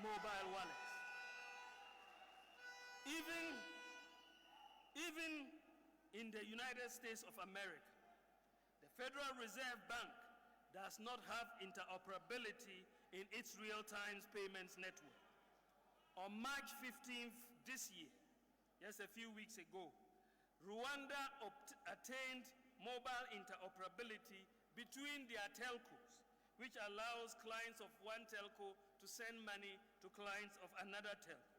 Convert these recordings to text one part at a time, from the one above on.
mobile wallets. Even in the United States of America, the Federal Reserve Bank does not have interoperability in its real-time payments network. On March 15th this year, just a few weeks ago, Rwanda attained mobile interoperability between their telcos, which allows clients of one telco to send money to clients of another telco.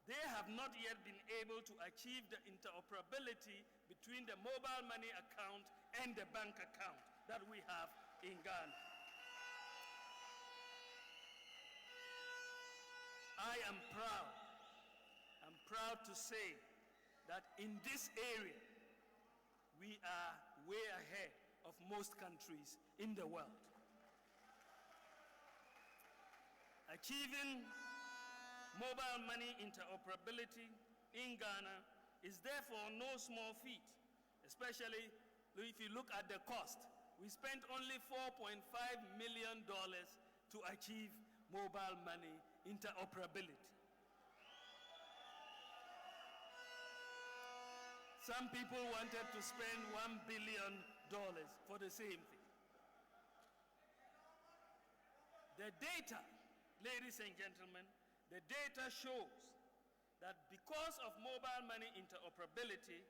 They have not yet been able to achieve the interoperability between the mobile money account and the bank account that we have in Ghana. I'm proud to say that in this area, we are way ahead of most countries in the world. Achieving mobile money interoperability in Ghana is therefore no small feat, especially if you look at the cost. We spent only $4.5 million to achieve mobile money interoperability. Some people wanted to spend $1 billion for the same thing. The data, ladies and gentlemen, the data shows that because of mobile money interoperability,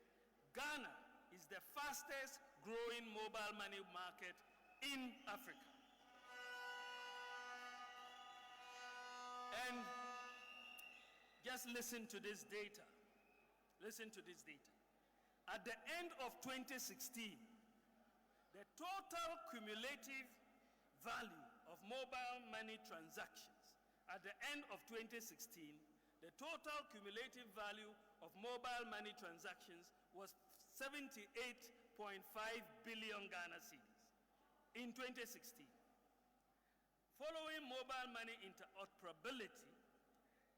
Ghana is the fastest growing mobile money market in Africa. And just listen to this data. Listen to this data. At the end of 2016, the total cumulative value of mobile money transactions, at the end of 2016, the total cumulative value of mobile money transactions was 78.5 billion Ghana cedis in 2016. Following mobile money interoperability,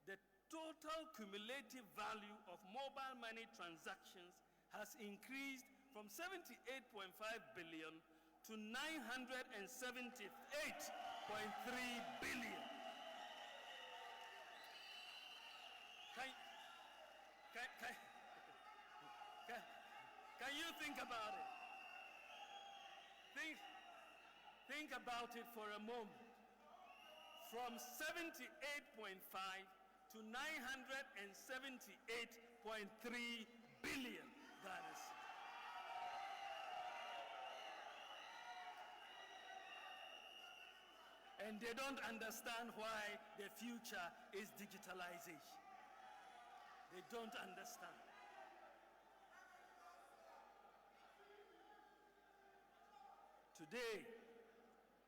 the total cumulative value of mobile money transactions has increased from 78.5 billion to 978.3 billion. Can you think about it? Think about it for a moment. From 78.5 to 978.3 billion Ghana cedis. And they don't understand why the future is digitalization. They don't understand. Today,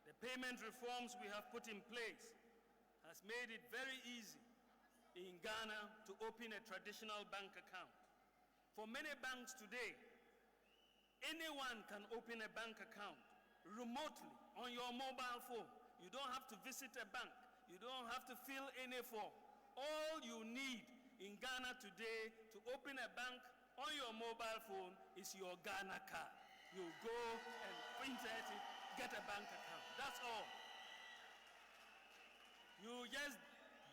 the payment reforms we have put in place has made it very easy in Ghana to open a traditional bank account. For many banks today, anyone can open a bank account remotely on your mobile phone. You don't have to visit a bank. You don't have to fill any form. All you need in Ghana today to open a bank on your mobile phone is your Ghana card. You go and insert it, get a bank account. That's all. You just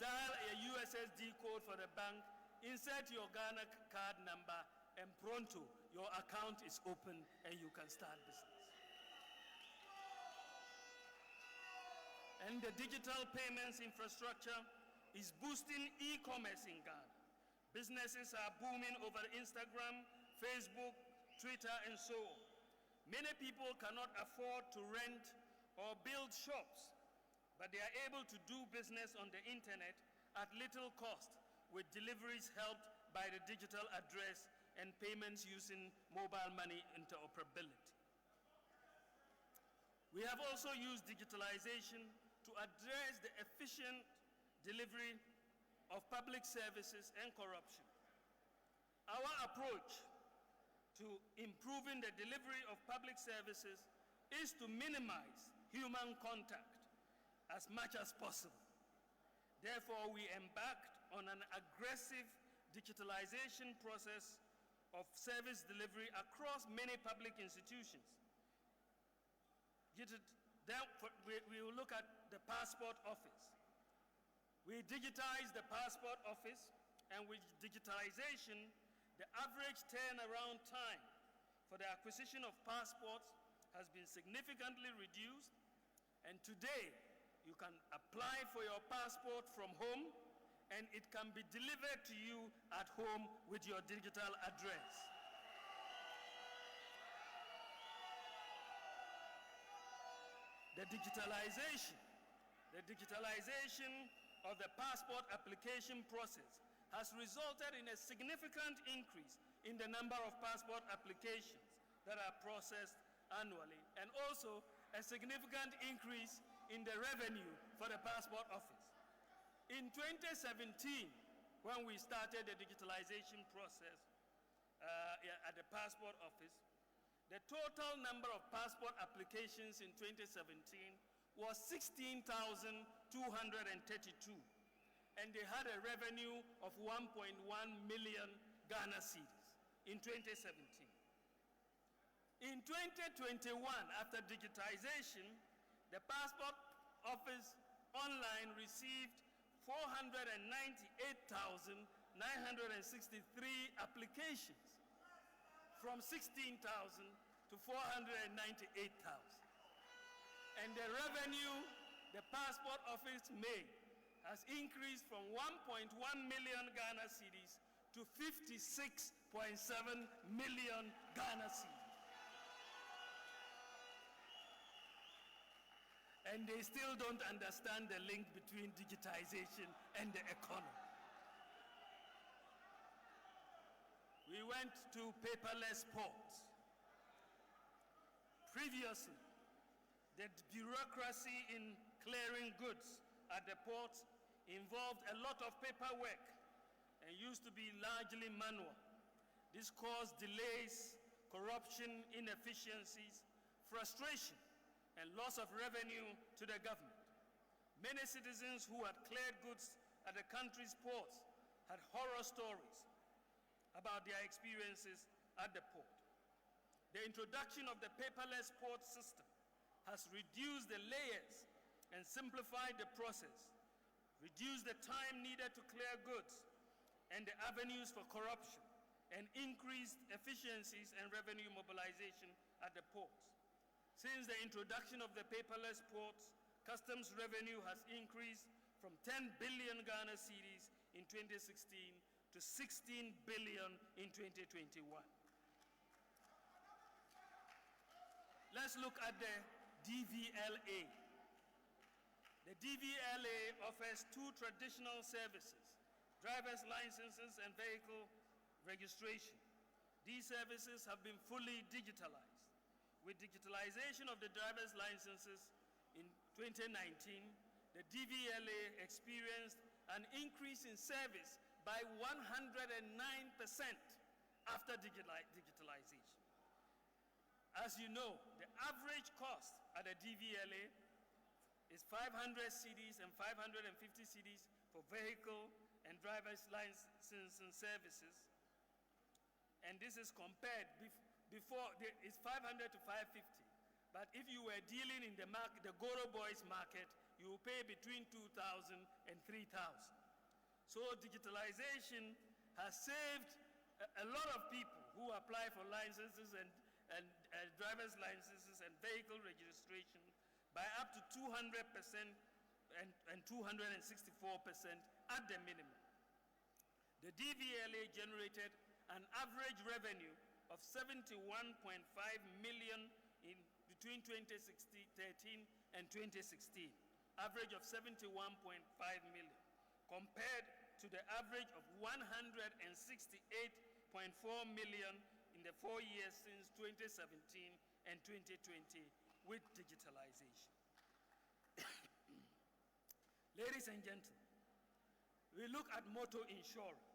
dial a USSD code for the bank, insert your Ghana card number, and pronto, your account is open and you can start business. And the digital payments infrastructure is boosting e-commerce in Ghana. Businesses are booming over Instagram, Facebook, Twitter, and so on. Many people cannot afford to rent or build shops, but they are able to do business on the internet at little cost, with deliveries helped by the digital address and payments using mobile money interoperability. We have also used digitalization to address the efficient delivery of public services and corruption. Our approach to improving the delivery of public services is to minimize human contact as much as possible. Therefore, we embarked on an aggressive digitalization process of service delivery across many public institutions. We will look at the passport office. We digitized the passport office, and with digitalization, the average turnaround time for the acquisition of passports has been significantly reduced, and today you can apply for your passport from home and it can be delivered to you at home with your digital address. The digitalization of the passport application process has resulted in a significant increase in the number of passport applications that are processed annually, and also a significant increase in the revenue for the passport office. In 2017, when we started the digitalization process at the passport office, the total number of passport applications in 2017 was 16,232, and they had a revenue of 1.1 million Ghana cedis in 2017. In 2021, after digitization, the passport office online received 498,963 applications, from 16,000 to 498,000. And the revenue the passport office made has increased from 1.1 million Ghana cedis to 56.7 million Ghana cedis. And they still don't understand the link between digitization and the economy. We went to paperless ports. Previously, the bureaucracy in clearing goods at the ports involved a lot of paperwork and used to be largely manual. This caused delays, corruption, inefficiencies, frustration, and loss of revenue to the government. Many citizens who had cleared goods at the country's ports had horror stories about their experiences at the port. The introduction of the paperless port system has reduced the layers and simplified the process, reduced the time needed to clear goods and the avenues for corruption, and increased efficiencies and revenue mobilization at the ports. Since the introduction of the paperless ports, customs revenue has increased from 10 billion Ghana cedis in 2016 to 16 billion in 2021. Let's look at the DVLA. The DVLA offers two traditional services: driver's licenses and vehicle registration. These services have been fully digitalized. With digitalization of the driver's licenses in 2019, the DVLA experienced an increase in service by 109% after digitalization. As you know, the average cost at the DVLA is 500 cedis and 550 cedis for vehicle and driver's license and services. And this is compared before, it's 500 to 550. But if you were dealing in the market, the Goro Boys market, you will pay between 2,000 and 3,000. So digitalization has saved a lot of people who apply for licenses and driver's licenses and vehicle registration by up to 200% and 264% at the minimum. The DVLA generated an average revenue of 71.5 million between 2013 and 2016, average of 71.5 million, compared to the average of 168.4 million in the 4 years since 2017 and 2020 with digitalization. Ladies and gentlemen, we look at motor insurance.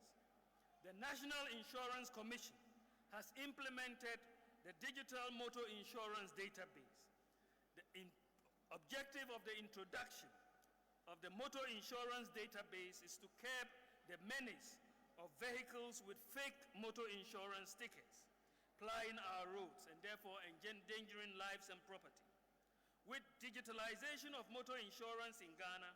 The National Insurance Commission has implemented the digital motor insurance database. The objective of the introduction of the motor insurance database is to curb the menace of vehicles with fake motor insurance stickers plying our roads and therefore endangering lives and property. With digitalization of motor insurance in Ghana,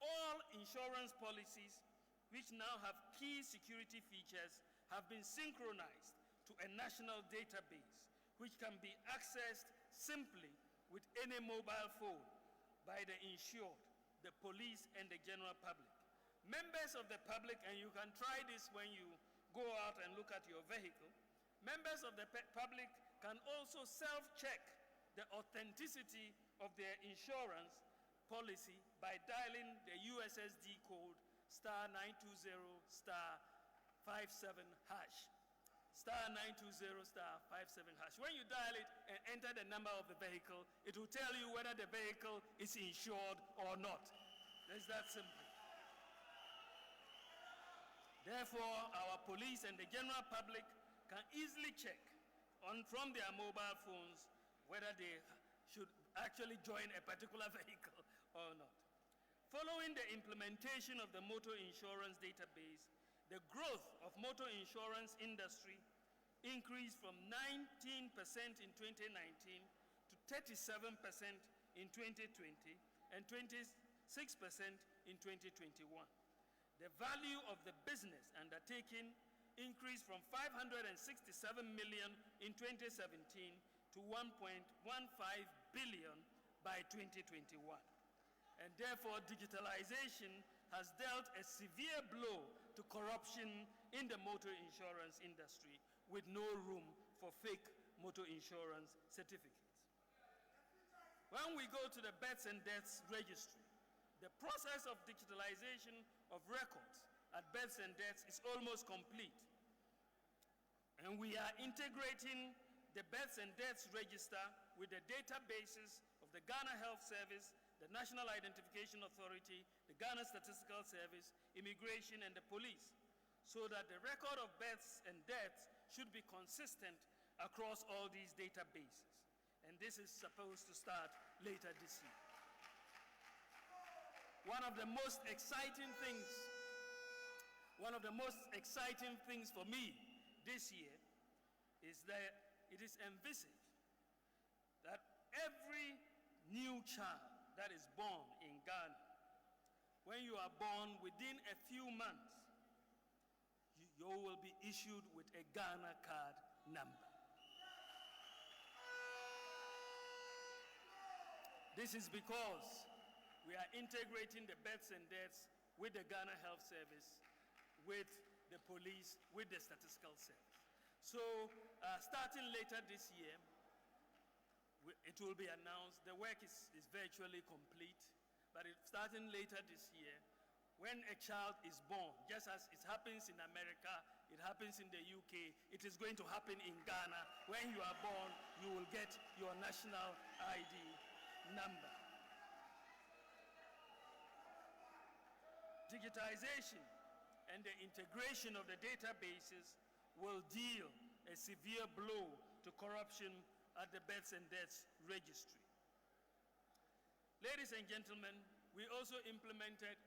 all insurance policies, which now have key security features, have been synchronized to a national database which can be accessed simply with any mobile phone by the insured, the police, and the general public. Members of the public, and you can try this when you go out and look at your vehicle, members of the public can also self-check the authenticity of their insurance policy by dialing the USSD code *920*57#. *920*57#. When you dial it and enter the number of the vehicle, it will tell you whether the vehicle is insured or not. It's that simple. Therefore, our police and the general public can easily check from their mobile phones whether they should actually join a particular vehicle or not. Following the implementation of the motor insurance database, the growth of motor insurance industry increased from 19% in 2019 to 37% in 2020 and 26% in 2021. The value of the business undertaking increased from 567 million in 2017 to 1.15 billion by 2021. And therefore, digitalization has dealt a severe blow to corruption in the motor insurance industry, with no room for fake motor insurance certificates. When we go to the births and deaths registry, the process of digitalization of records at births and deaths is almost complete. And we are integrating the births and deaths register with the databases of the Ghana Health Service, the National Identification Authority, the Ghana Statistical Service, Immigration, and the police, so that the record of births and deaths should be consistent across all these databases. And this is supposed to start later this year. One of the most exciting things for me this year is that it is envisaged that every new child that is born in Ghana, when you are born within a few months, you will be issued with a Ghana card number. This is because we are integrating the births and deaths with the Ghana Health Service, with the police, with the Statistical Service. So starting later this year, it will be announced. The work is virtually complete, but starting later this year, when a child is born, just as it happens in America, it happens in the UK, it is going to happen in Ghana. When you are born, you will get your national ID number. Digitization and the integration of the databases will deal a severe blow to corruption at the births and deaths registry. Ladies and gentlemen, we also implemented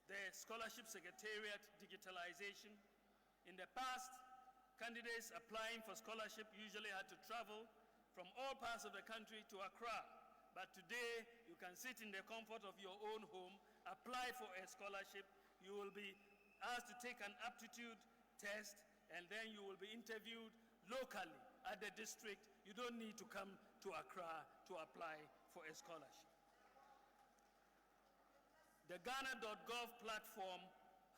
the Scholarship Secretariat digitalization. In the past, candidates applying for scholarship usually had to travel from all parts of the country to Accra. But today, you can sit in the comfort of your own home, apply for a scholarship. You will be asked to take an aptitude test, and then you will be interviewed locally at the district. You don't need to come to Accra to apply for a scholarship. The Ghana.gov platform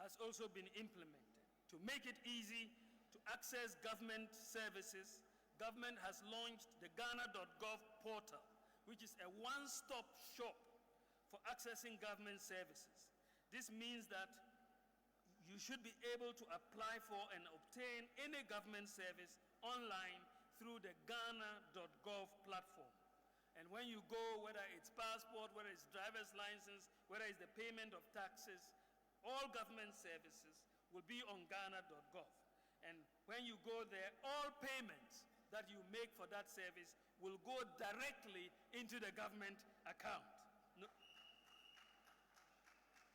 has also been implemented. To make it easy to access government services, government has launched the Ghana.gov portal, which is a one-stop shop for accessing government services. This means that you should be able to apply for and obtain any government service online through the Ghana.gov platform. And when you go, whether it's passport, whether it's driver's license, whether it's the payment of taxes, all government services will be on Ghana.gov. And when you go there, all payments that you make for that service will go directly into the government account.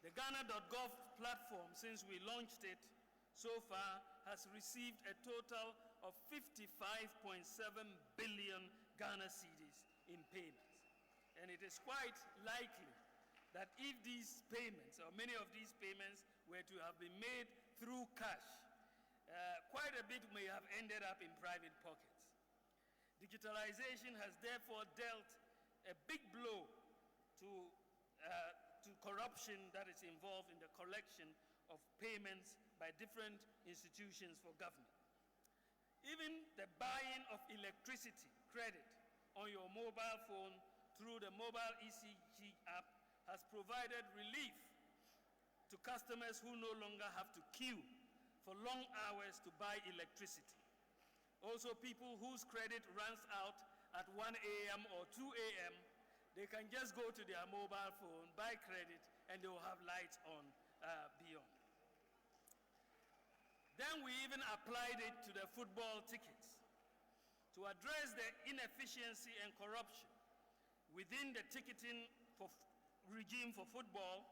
The Ghana.gov platform, since we launched it so far, has received a total of 55.7 billion Ghana cedis in payments. And it is quite likely that if these payments, or many of these payments, were to have been made through cash, quite a bit may have ended up in private pockets. Digitalization has therefore dealt a big blow to corruption that is involved in the collection of payments by different institutions for government. Even the buying of electricity credit on your mobile phone through the mobile ECG app has provided relief to customers who no longer have to queue for long hours to buy electricity. Also, people whose credit runs out at 1 a.m. or 2 a.m., they can just go to their mobile phone, buy credit, and they will have lights on beyond. Then we even applied it to the football tickets. To address the inefficiency and corruption within the ticketing regime for football,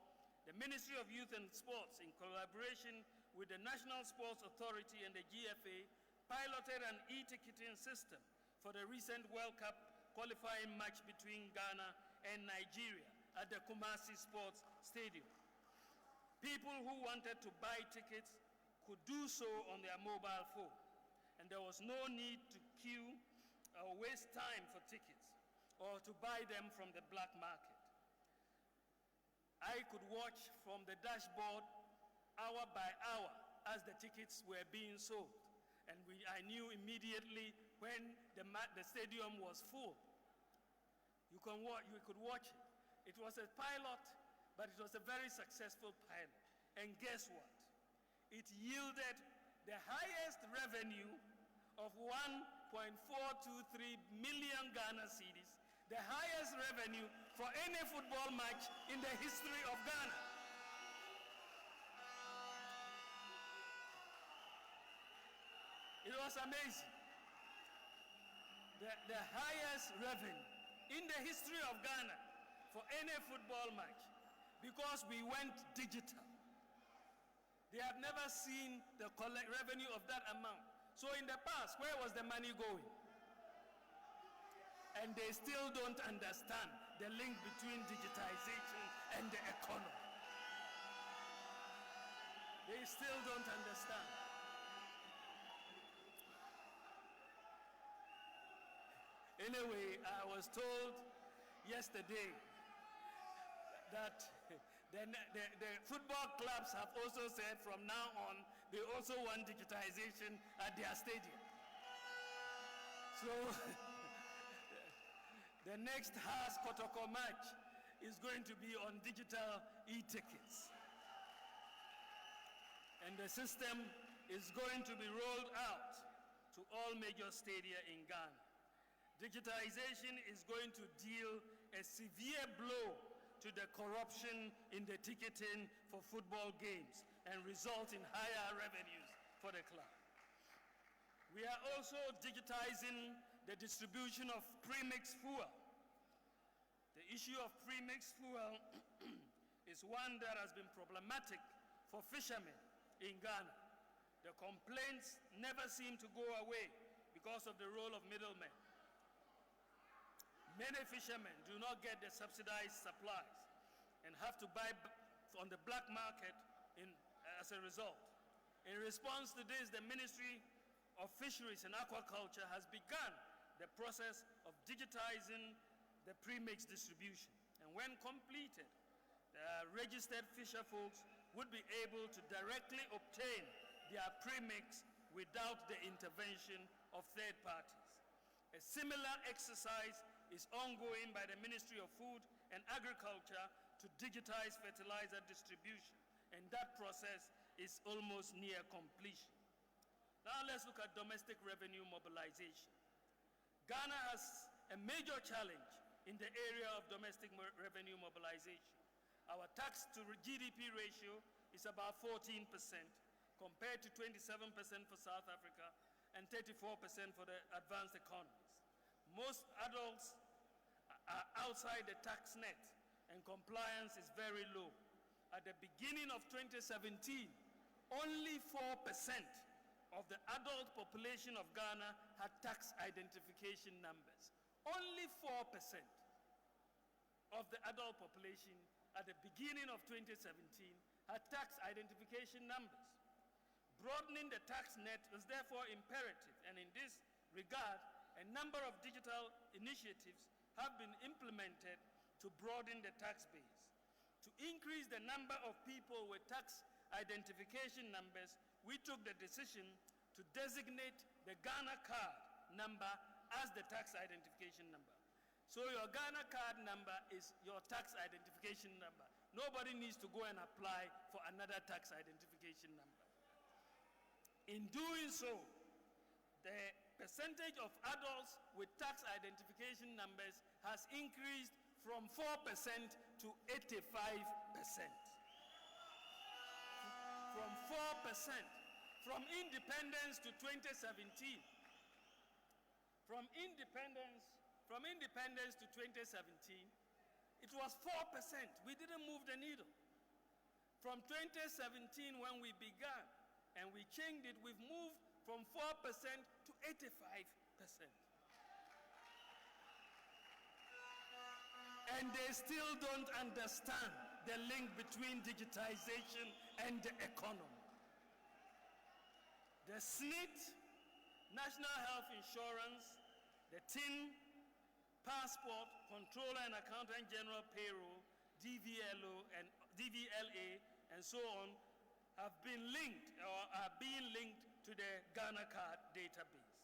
the Ministry of Youth and Sports, in collaboration with the National Sports Authority and the GFA, piloted an e-ticketing system for the recent World Cup qualifying match between Ghana and Nigeria at the Kumasi Sports Stadium. People who wanted to buy tickets could do so on their mobile phone, and there was no need to queue or waste time for tickets or to buy them from the black market. I could watch from the dashboard hour by hour as the tickets were being sold, and I knew immediately when the stadium was full. You could watch it. It was a pilot, but it was a very successful pilot. And guess what? It yielded the highest revenue of 1.423 million Ghana cedis, the highest revenue for any football match in the history of Ghana. It was amazing. The highest revenue in the history of Ghana for any football match, because we went digital. They have never seen the revenue of that amount. So in the past, where was the money going? And they still don't understand the link between digitization and the economy. They still don't understand. Anyway, I was told yesterday that the football clubs have also said from now on they also want digitization at their stadium. So the next Haas Kotoko match is going to be on digital e-tickets. And the system is going to be rolled out to all major stadia in Ghana. Digitization is going to deal a severe blow to the corruption in the ticketing for football games and result in higher revenues for the club. We are also digitizing the distribution of premixed fuel. The issue of premixed fuel is one that has been problematic for fishermen in Ghana. The complaints never seem to go away because of the role of middlemen. Many fishermen do not get the subsidized supplies and have to buy on the black market as a result. In response to this, the Ministry of Fisheries and Aquaculture has begun the process of digitizing the premix distribution. And when completed, the registered fisher folks would be able to directly obtain their premix without the intervention of third parties. A similar exercise is ongoing by the Ministry of Food and Agriculture to digitize fertilizer distribution, and that process is almost near completion. Now let's look at domestic revenue mobilization. Ghana has a major challenge in the area of domestic revenue mobilization. Our tax to GDP ratio is about 14% compared to 27% for South Africa and 34% for the advanced economies. Most adults are outside the tax net and compliance is very low. At the beginning of 2017, only 4% of the adult population of Ghana had tax identification numbers. Only 4% of the adult population at the beginning of 2017 had tax identification numbers. Broadening the tax net is therefore imperative, and in this regard, a number of digital initiatives have been implemented to broaden the tax base. To increase the number of people with tax identification numbers, we took the decision to designate the Ghana card number as the tax identification number. So your Ghana card number is your tax identification number. Nobody needs to go and apply for another tax identification number. In doing so, the percentage of adults with tax identification numbers has increased from 4% to 85%. From 4%. From independence to 2017. From independence to 2017, it was 4%. We didn't move the needle. From 2017, when we began and we changed it, we've moved from 4% to 85%. And they still don't understand the link between digitization and the economy. The SSNIT, National Health Insurance, the TIN, Passport, Controller and Accountant General Payroll, DVLA, and so on, have been linked or are being linked to the Ghana card database.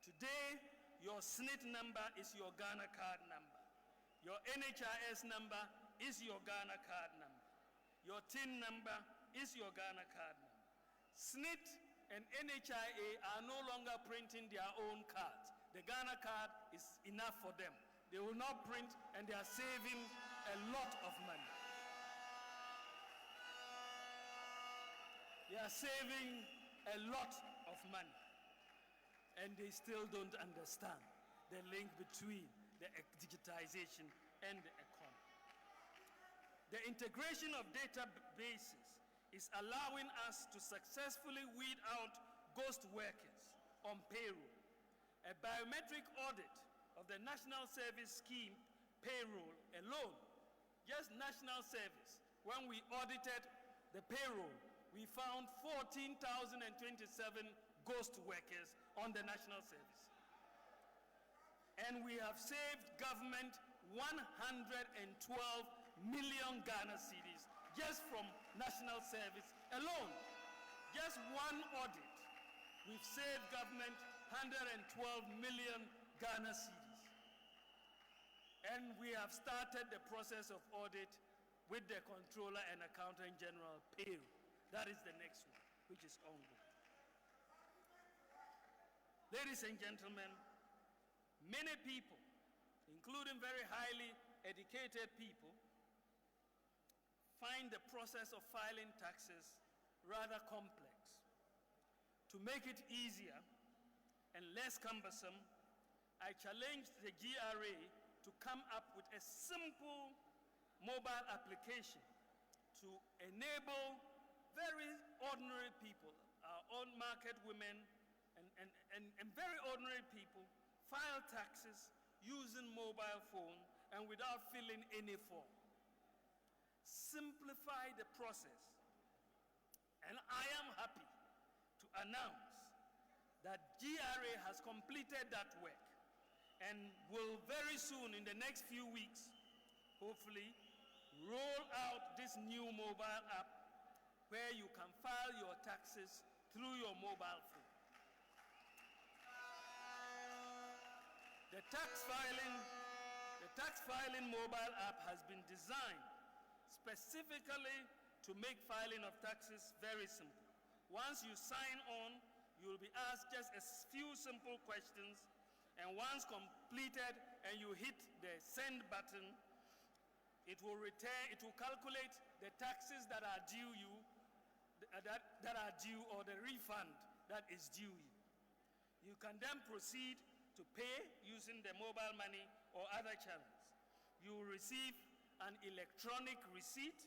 Today, your SSNIT number is your Ghana card number. Your NHIS number is your Ghana card number. Your TIN number is your Ghana card number. SSNIT and NHIA are no longer printing their own cards. The Ghana card is enough for them. They will not print, and they are saving a lot of money. They are saving a lot of money. And they still don't understand the link between the digitization and the economy. The integration of databases is allowing us to successfully weed out ghost workers on payroll. A biometric audit of the National Service Scheme payroll alone, just National Service, when we audited the payroll, we found 14,027 ghost workers on the National Service. And we have saved government 112 million Ghana cedis just from National Service alone. Just one audit, we've saved government 112 million Ghana cedis. And we have started the process of audit with the Controller and Accountant General payroll. That is the next one, which is ongoing. Ladies and gentlemen, many people, including very highly educated people, find the process of filing taxes rather complex. To make it easier and less cumbersome, I challenged the GRA to come up with a simple mobile application to enable very ordinary people, our own market women, and very ordinary people file taxes using mobile phone and without filling any form. Simplify the process. And I am happy to announce that GRA has completed that work and will very soon, in the next few weeks, hopefully, roll out this new mobile app where you can file your taxes through your mobile phone. The tax filing mobile app has been designed specifically to make filing of taxes very simple. Once you sign on, you will be asked just a few simple questions, and once completed and you hit the send button, it will calculate the taxes that are due you, that are due, or the refund that is due you. You can then proceed to pay using the mobile money or other channels. You will receive an electronic receipt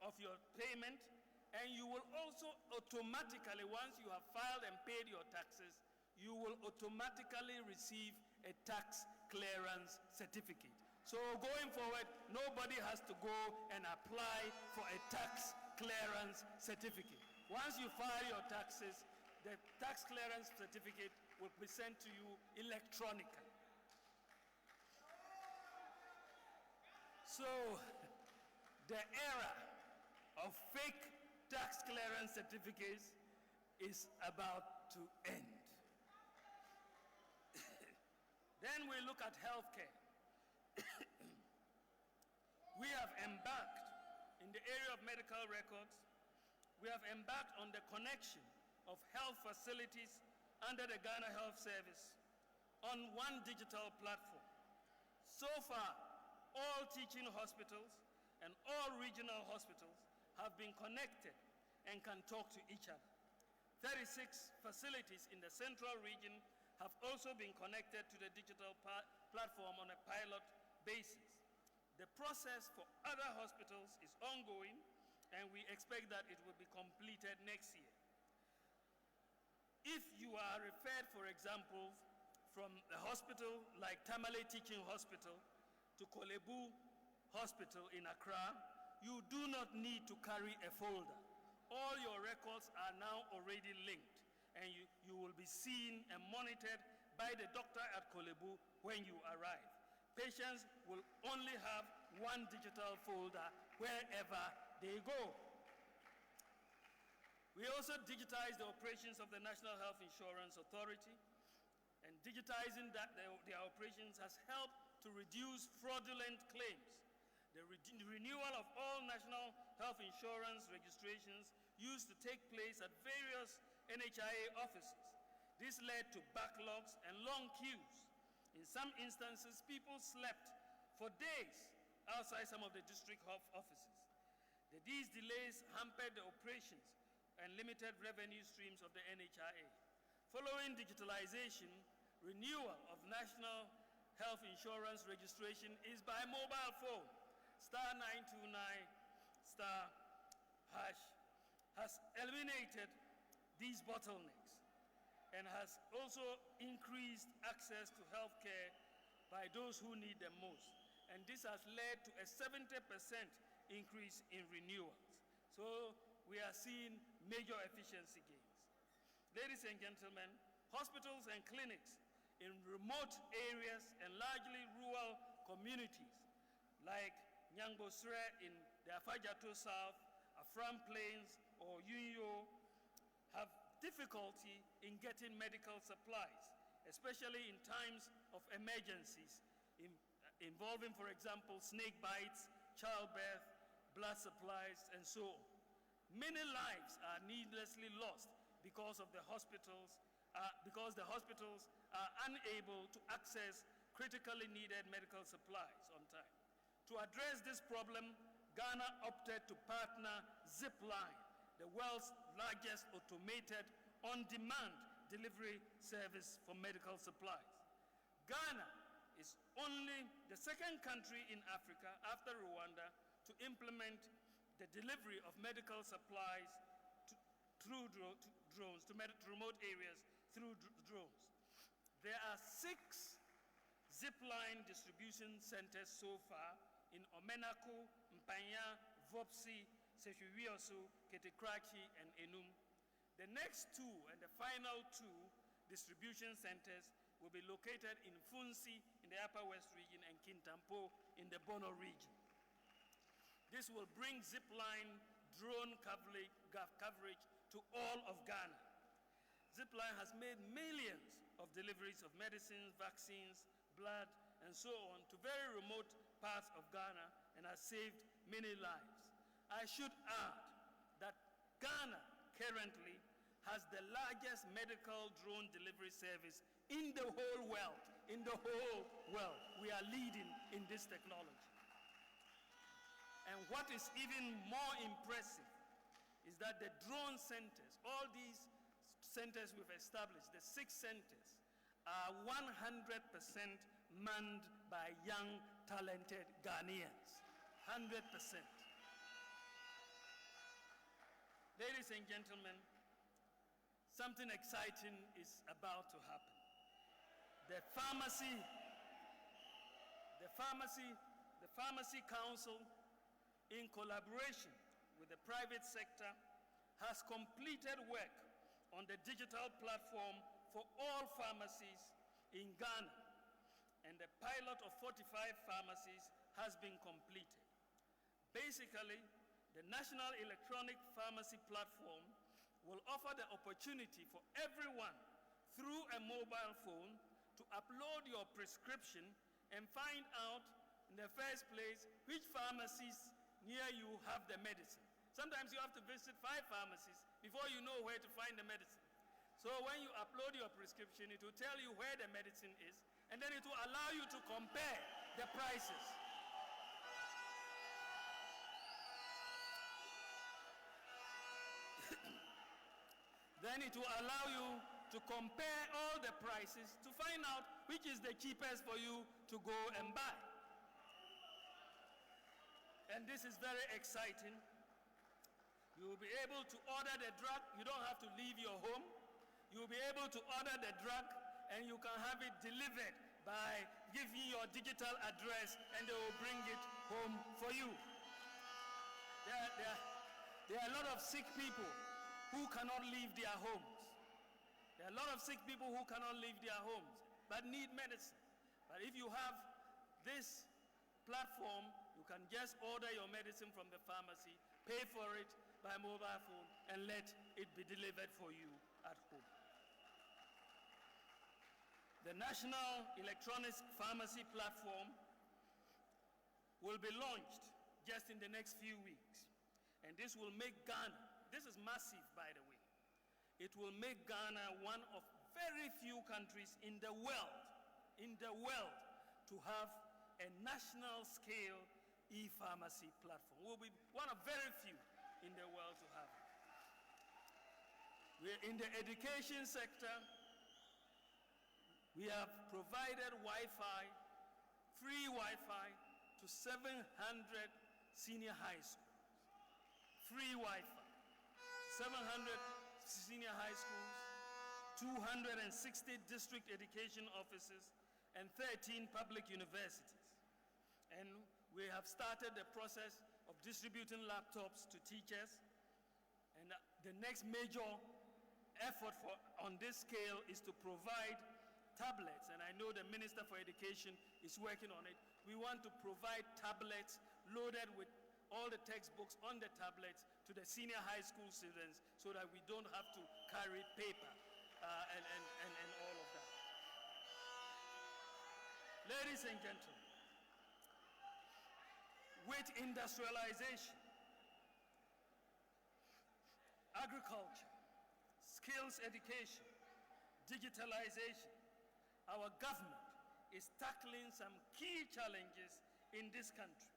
of your payment, and you will also automatically, once you have filed and paid your taxes, you will automatically receive a tax clearance certificate. So going forward, nobody has to go and apply for a tax clearance certificate. Once you file your taxes, the tax clearance certificate will be sent to you electronically. So the era of fake tax clearance certificates is about to end. Then we look at healthcare. We have embarked in the area of medical records. We have embarked on the connection of health facilities under the Ghana Health Service on one digital platform. So far, all teaching hospitals and all regional hospitals have been connected and can talk to each other. 36 facilities in the central region have also been connected to the digital platform on a pilot basis. The process for other hospitals is ongoing, and we expect that it will be completed next year. If you are referred, for example, from a hospital like Tamale Teaching Hospital to Kolebu Hospital in Accra, you do not need to carry a folder. All your records are now already linked, and you will be seen and monitored by the doctor at Kolebu when you arrive. Patients will only have one digital folder wherever they go. We also digitize the operations of the National Health Insurance Authority, and digitizing their operations has helped to reduce fraudulent claims. The renewal of all national health insurance registrations used to take place at various NHIA offices. This led to backlogs and long queues. In some instances, people slept for days outside some of the district offices. These delays hampered the operations and limited revenue streams of the NHIA. Following digitalization, renewal of national health insurance registration is by mobile phone. *929* has eliminated these bottlenecks and has also increased access to healthcare by those who need them most. And this has led to a 70% increase in renewals. So we are seeing major efficiency gains. Ladies and gentlemen, hospitals and clinics in remote areas and largely rural communities like Nyangosre in the Afajato South, Afram Plains, or Yunyo have difficulty in getting medical supplies, especially in times of emergencies involving, for example, snake bites, childbirth, blood supplies, and so on. Many lives are needlessly lost because the hospitals are unable to access critically needed medical supplies on time. To address this problem, Ghana opted to partner Zipline, the world's largest automated on-demand delivery service for medical supplies. Ghana is only the second country in Africa after Rwanda to implement the delivery of medical supplies through drones to remote areas through drones. There are 6 Zipline distribution centers so far in Omenako, Mpanya, Vopsi, Seshuvioso, Ketekrachi, and Enum. The next 2 and the final 2 distribution centers will be located in Funsi in the Upper West region and Kintampo in the Bono region. This will bring Zipline drone coverage to all of Ghana. Zipline has made millions of deliveries of medicines, vaccines, blood, and so on to very remote parts of Ghana and has saved many lives. I should add that Ghana currently has the largest medical drone delivery service in the whole world. In the whole world, we are leading in this technology. And what is even more impressive is that the drone centers, all these centers we've established, the 6 centers, are 100% manned by young, talented Ghanaians. 100%. Ladies and gentlemen, something exciting is about to happen. The The Pharmacy Council, in collaboration with the private sector, has completed work on the digital platform for all pharmacies in Ghana, and the pilot of 45 pharmacies has been completed. Basically, the National Electronic Pharmacy Platform will offer the opportunity for everyone through a mobile phone to upload your prescription and find out in the first place which pharmacies near you have the medicine. Sometimes you have to visit 5 pharmacies before you know where to find the medicine. So when you upload your prescription, it will tell you where the medicine is, and then it will allow you to compare the prices. Then it will allow you to compare all the prices to find out which is the cheapest for you to go and buy. And this is very exciting. You will be able to order the drug. You don't have to leave your home. You will be able to order the drug, and you can have it delivered by giving your digital address, and they will bring it home for you. There are a lot of sick people who cannot leave their homes. There are a lot of sick people who cannot leave their homes but need medicine. But if you have this platform, you can just order your medicine from the pharmacy, pay for it by mobile phone, and let it be delivered for you at home. The National Electronic Pharmacy Platform will be launched just in the next few weeks. And this will make Ghana, this is massive by the way, it will make Ghana one of very few countries in the world to have a national scale e-pharmacy platform. We'll be one of very few in the world to have it. We're in the education sector. We have provided Wi-Fi, free Wi-Fi to 700 senior high schools. Free Wi-Fi, 700 senior high schools, 260 district education offices, and 13 public universities. And we have started the process of distributing laptops to teachers. And the next major effort on this scale is to provide tablets. And I know the Minister for Education is working on it. We want to provide tablets loaded with all the textbooks on the tablets to the senior high school students so that we don't have to carry paper and all of that. Ladies and gentlemen, with industrialization, agriculture, skills education, digitalization, our government is tackling some key challenges in this country.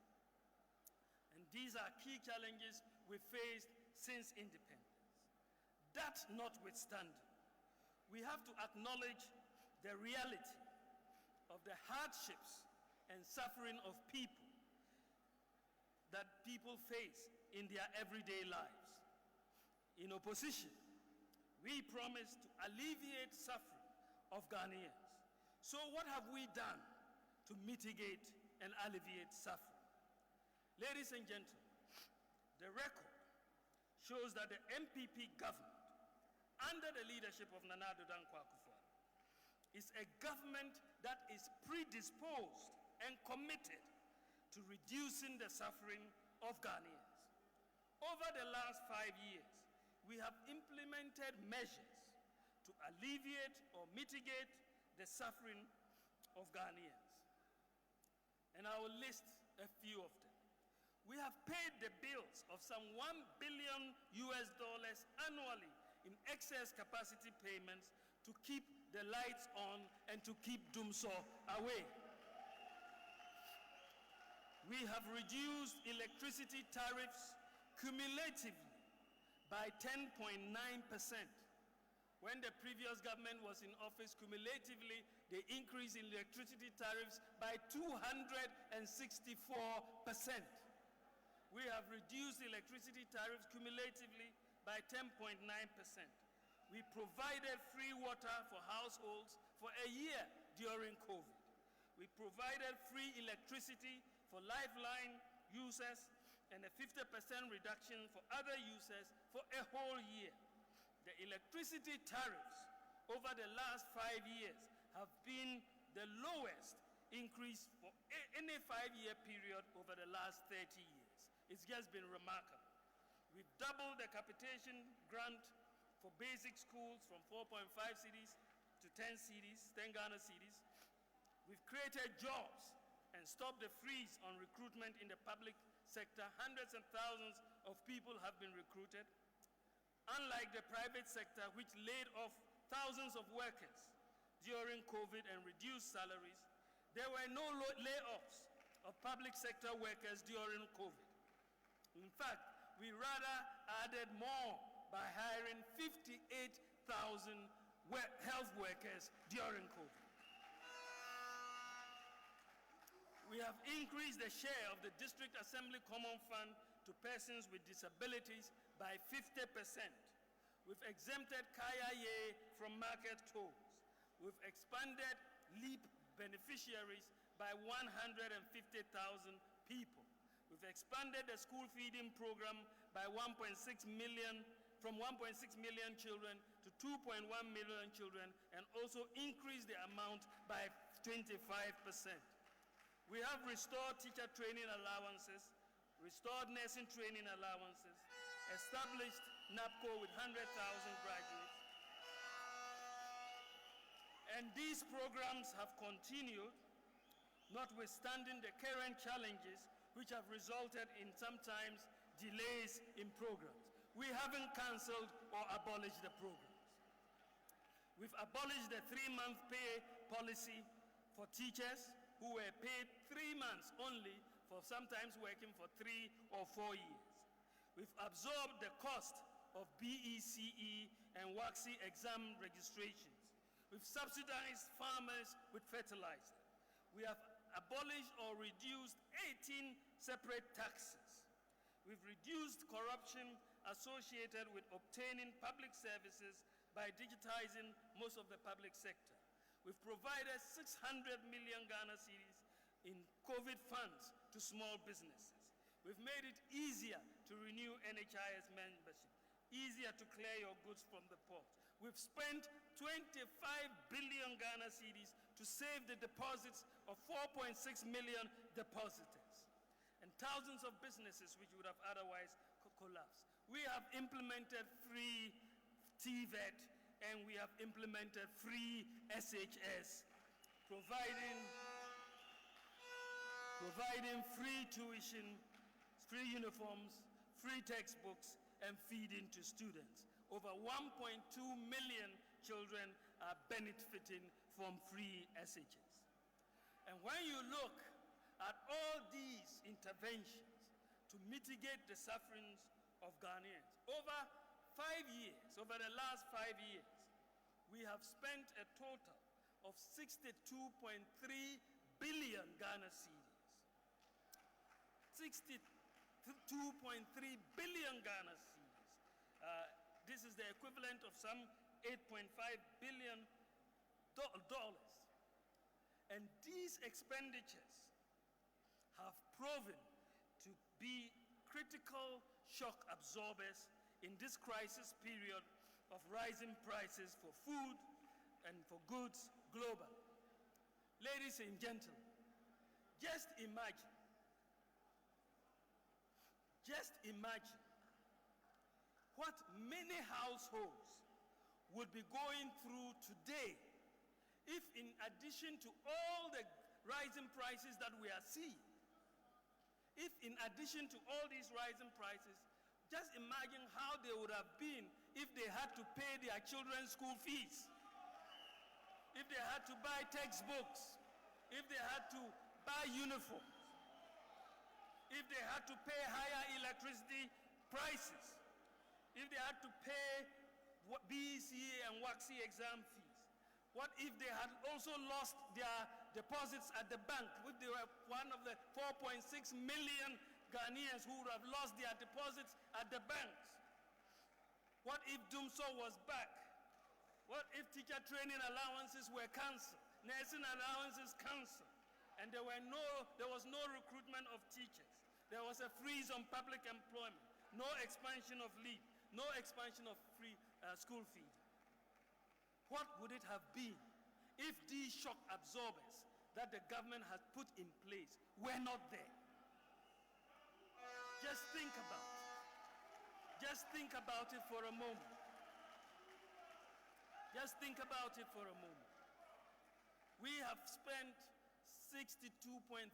And these are key challenges we faced since independence. That notwithstanding, we have to acknowledge the reality of the hardships and suffering of people that people face in their everyday lives. In opposition, we promise to alleviate suffering of Ghanaians. So what have we done to mitigate and alleviate suffering? Ladies and gentlemen, the record shows that the MPP government, under the leadership of Nana Addo Dankwa Akufo-Addo, is a government that is predisposed and committed to reducing the suffering of Ghanaians. Over the last 5 years, we have implemented measures to alleviate or mitigate the suffering of Ghanaians. And I will list a few of them. We have paid the bills of some $1 billion annually in excess capacity payments to keep the lights on and to keep Dumso away. We have reduced electricity tariffs cumulatively by 10.9%. When the previous government was in office, cumulatively, they increased electricity tariffs by 264%. We have reduced electricity tariffs cumulatively by 10.9%. We provided free water for households for a year during COVID. We provided free electricity for Lifeline users and a 50% reduction for other users for a whole year. The electricity tariffs over the last 5 years have been the lowest increase for any 5-year period over the last 30 years. It's just been remarkable. We've doubled the capitation grant for basic schools from 4.5 cedis to 10 cedis, 10 Ghana cedis. We've created jobs and stopped the freeze on recruitment in the public sector. Hundreds and thousands of people have been recruited. Unlike the private sector, which laid off thousands of workers during COVID and reduced salaries, there were no layoffs of public sector workers during COVID. In fact, we rather added more by hiring 58,000 health workers during COVID. We have increased the share of the District Assembly Common Fund to persons with disabilities by 50%. We've exempted Kaya from market tolls. We've expanded LEAP beneficiaries by 150,000 people. We've expanded the school feeding program by 1.6 million, from 1.6 million children to 2.1 million children, and also increased the amount by 25%. We have restored teacher training allowances, restored nursing training allowances, established NAPCO with 100,000 graduates. And these programs have continued, notwithstanding the current challenges which have resulted in sometimes delays in programs. We haven't canceled or abolished the programs. We've abolished the 3-month pay policy for teachers who were paid 3 months only for sometimes working for 3 or 4 years. We've absorbed the cost of BECE and WACSI exam registrations. We've subsidized farmers with fertilizer. We have abolished or reduced 18 separate taxes. We've reduced corruption associated with obtaining public services by digitizing most of the public sector. We've provided 600 million Ghana cedis in COVID funds to small businesses. We've made it easier to renew NHIS membership, easier to clear your goods from the port. We've spent 25 billion Ghana cedis to save the deposits of 4.6 million depositors, and thousands of businesses which would have otherwise collapsed. We have implemented free TVET, and we have implemented free SHS, providing free tuition, free uniforms, free textbooks, and feeding to students. Over 1.2 million children are benefiting from free SHS. And when you look at all these interventions to mitigate the sufferings of Ghanaians, over 5 years, over the last 5 years, we have spent a total of 62.3 billion Ghana cedis. 62.3 billion Ghana cedis. This is the equivalent of some $8.5 billion. And these expenditures have proven to be critical shock absorbers in this crisis period of rising prices for food and for goods globally. Ladies and gentlemen, just imagine what many households would be going through today if, in addition to all the rising prices that we are seeing, if in addition to all these rising prices, just imagine how they would have been if they had to pay their children's school fees, if they had to buy textbooks, if they had to buy uniforms, if they had to pay higher electricity prices, if they had to pay BECE and WACSI exam fees. What if they had also lost their deposits at the bank? If they were one of the 4.6 million Ghanaians who would have lost their deposits at the banks? What if Dumso was back? What if teacher training allowances were cancelled? Nursing allowances cancelled? And there was no recruitment of teachers. There was a freeze on public employment, no expansion of leave, no expansion of free school fees. What would it have been if these shock absorbers that the government has put in place were not there? Just think about it. Just think about it for a moment. Just think about it for a moment. We have spent 62.3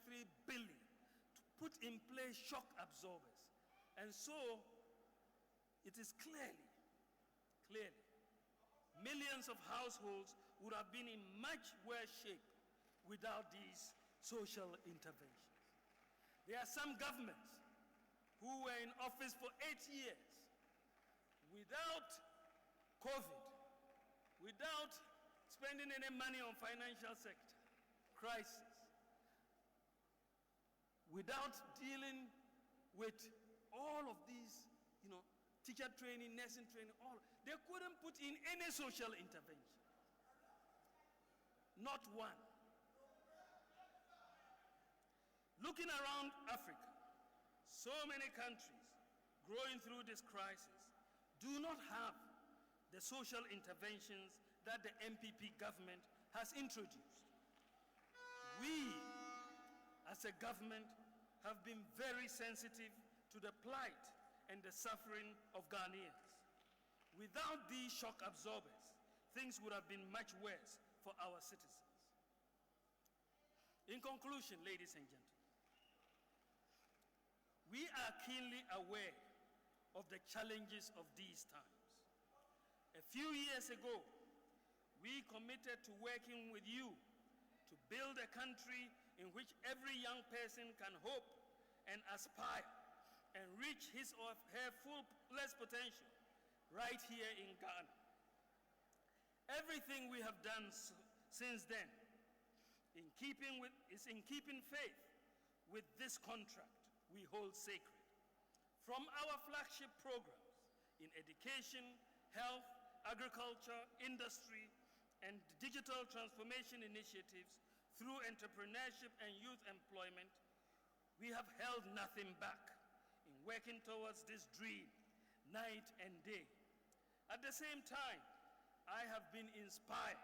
billion to put in place shock absorbers. And so it is clearly, millions of households would have been in much worse shape without these social interventions. There are some governments who were in office for 8 years without COVID, without spending any money on financial sector crisis, without dealing with all of these, teacher training, nursing training, they couldn't put in any social intervention. Not one. Looking around Africa, so many countries growing through this crisis do not have the social interventions that the MPP government has introduced. We, as a government, have been very sensitive to the plight and the suffering of Ghanaians. Without these shock absorbers, things would have been much worse for our citizens. In conclusion, ladies and gentlemen, we are keenly aware of the challenges of these times. A few years ago, we committed to working with you to build a country in which every young person can hope and aspire and reach his or her fullest potential right here in Ghana. Everything we have done since then is in keeping faith with this contract we hold sacred. From our flagship programs in education, health, agriculture, industry, and digital transformation initiatives through entrepreneurship and youth employment, we have held nothing back in working towards this dream night and day. At the same time, I have been inspired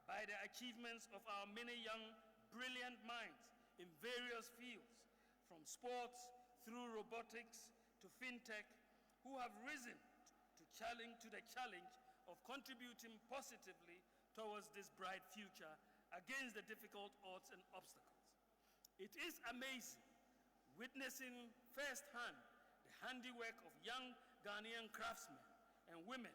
by the achievements of our many young, brilliant minds in various fields, from sports through robotics to fintech, who have risen to the challenge of contributing positively towards this bright future against the difficult odds and obstacles. It is amazing witnessing firsthand the handiwork of young Ghanaian craftsmen and women,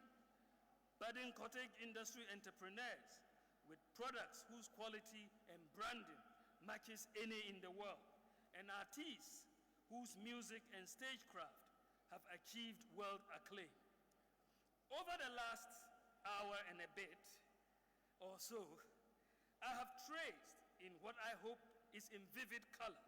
budding cottage industry entrepreneurs with products whose quality and branding matches any in the world, and artists whose music and stagecraft have achieved world acclaim. Over the last hour and a bit or so, I have traced in what I hope is in vivid color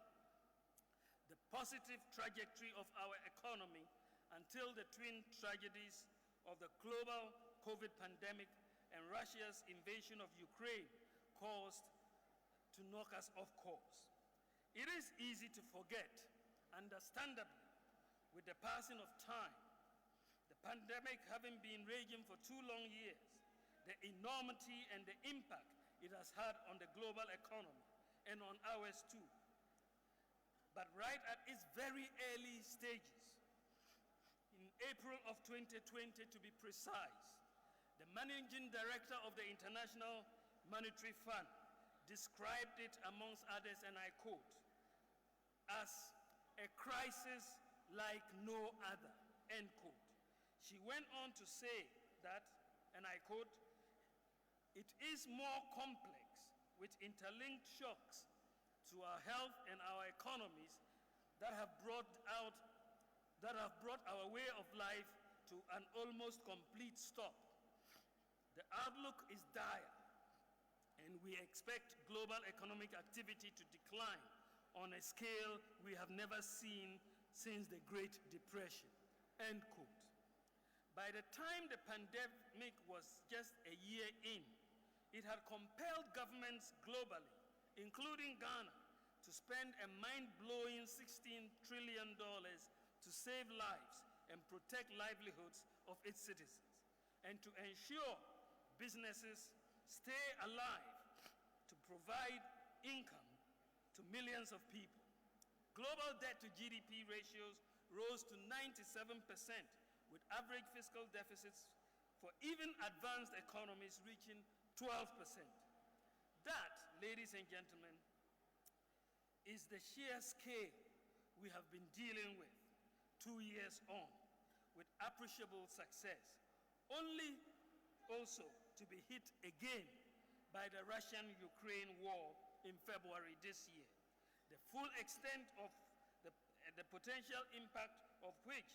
the positive trajectory of our economy until the twin tragedies of the global COVID pandemic and Russia's invasion of Ukraine caused to knock us off course. It is easy to forget, understandably, with the passing of time, the pandemic having been raging for 2 long years, the enormity and the impact it has had on the global economy and on ours too. But right at its very early stages, in April of 2020 to be precise, the managing director of the International Monetary Fund described it, amongst others, and I quote, as a crisis like no other, end quote. She went on to say that, and I quote, it is more complex with interlinked shocks to our health and our economies that have brought our way of life to an almost complete stop. The outlook is dire, and we expect global economic activity to decline on a scale we have never seen since the Great Depression, end quote. By the time the pandemic was just a year in, it had compelled governments globally, including Ghana, to spend a mind-blowing $16 trillion to save lives and protect livelihoods of its citizens, and to ensure businesses stay alive to provide income to millions of people. Global debt to GDP ratios rose to 97%, with average fiscal deficits for even advanced economies reaching 12%. That, ladies and gentlemen, is the sheer scale we have been dealing with 2 years on, with appreciable success, only also to be hit again by the Russian-Ukraine war in February this year, the full extent of the potential impact of which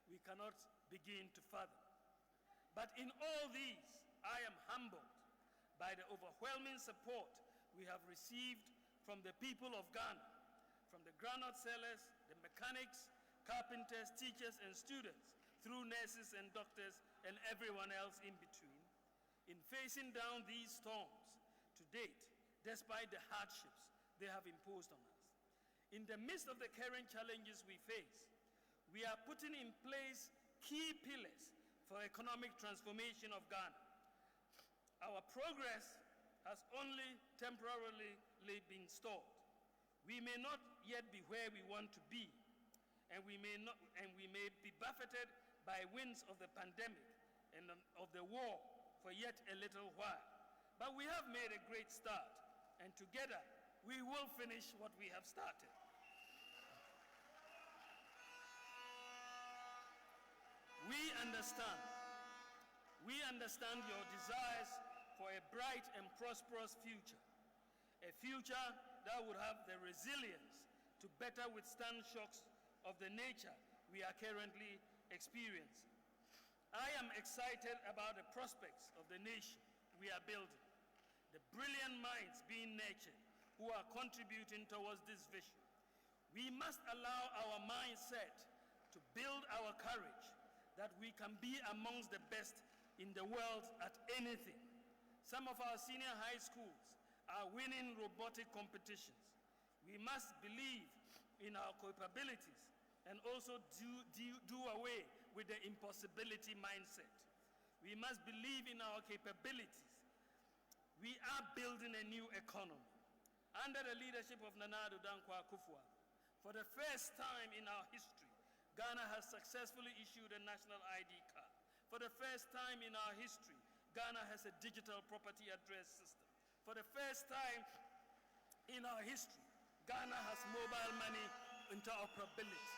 we cannot begin to fathom. But in all these, I am humbled by the overwhelming support we have received from the people of Ghana, from the groundnut sellers, the mechanics, carpenters, teachers, and students, through nurses and doctors, and everyone else in between, in facing down these storms to date, despite the hardships they have imposed on us. In the midst of the current challenges we face, we are putting in place key pillars for economic transformation of Ghana. Our progress has only temporarily been stalled. We may not yet be where we want to be, and we may be buffeted by winds of the pandemic and of the war for yet a little while. But we have made a great start, and together we will finish what we have started. We understand your desires for a bright and prosperous future, a future that would have the resilience to better withstand shocks of the nature we are currently experiencing. I am excited about the prospects of the nation we are building, the brilliant minds being nurtured who are contributing towards this vision. We must allow our mindset to build our courage that we can be amongst the best in the world at anything. Some of our senior high schools are winning robotic competitions. We must believe in our capabilities and also do away with the impossibility mindset. We must believe in our capabilities. We are building a new economy. Under the leadership of Nana Addo Dankwa Akufo-Addo, for the first time in our history, Ghana has successfully issued a national ID card. For the first time in our history, Ghana has a digital property address system. For the first time in our history, Ghana has mobile money interoperability.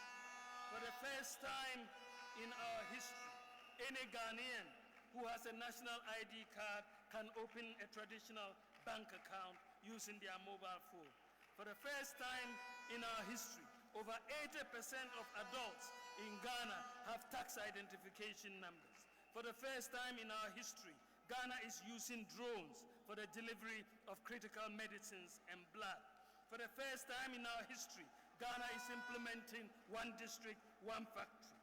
For the first time in our history, any Ghanaian who has a national ID card can open a traditional bank account using their mobile phone. For the first time in our history, over 80% of adults in Ghana have tax identification numbers. For the first time in our history, Ghana is using drones for the delivery of critical medicines and blood. For the first time in our history, Ghana is implementing one district, one factory.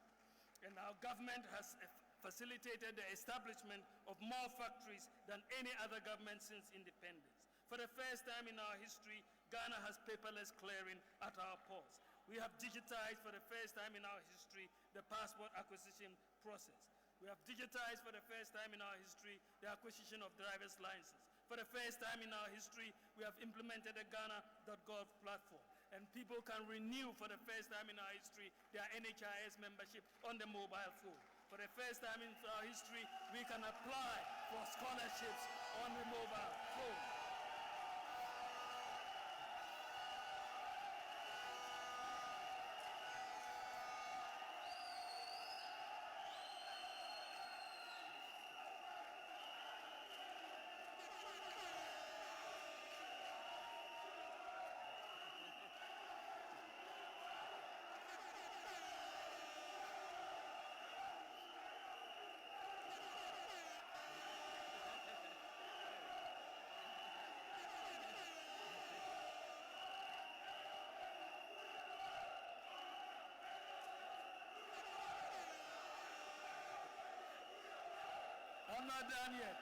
And our government has facilitated the establishment of more factories than any other government since independence. For the first time in our history, Ghana has paperless clearing at our ports. We have digitized for the first time in our history the passport acquisition process. We have digitized for the first time in our history the acquisition of driver's license. For the first time in our history, we have implemented a Ghana.gov platform, and people can renew for the first time in our history their NHIS membership on the mobile phone. For the first time in our history, we can apply for scholarships on the mobile phone. I'm not done yet.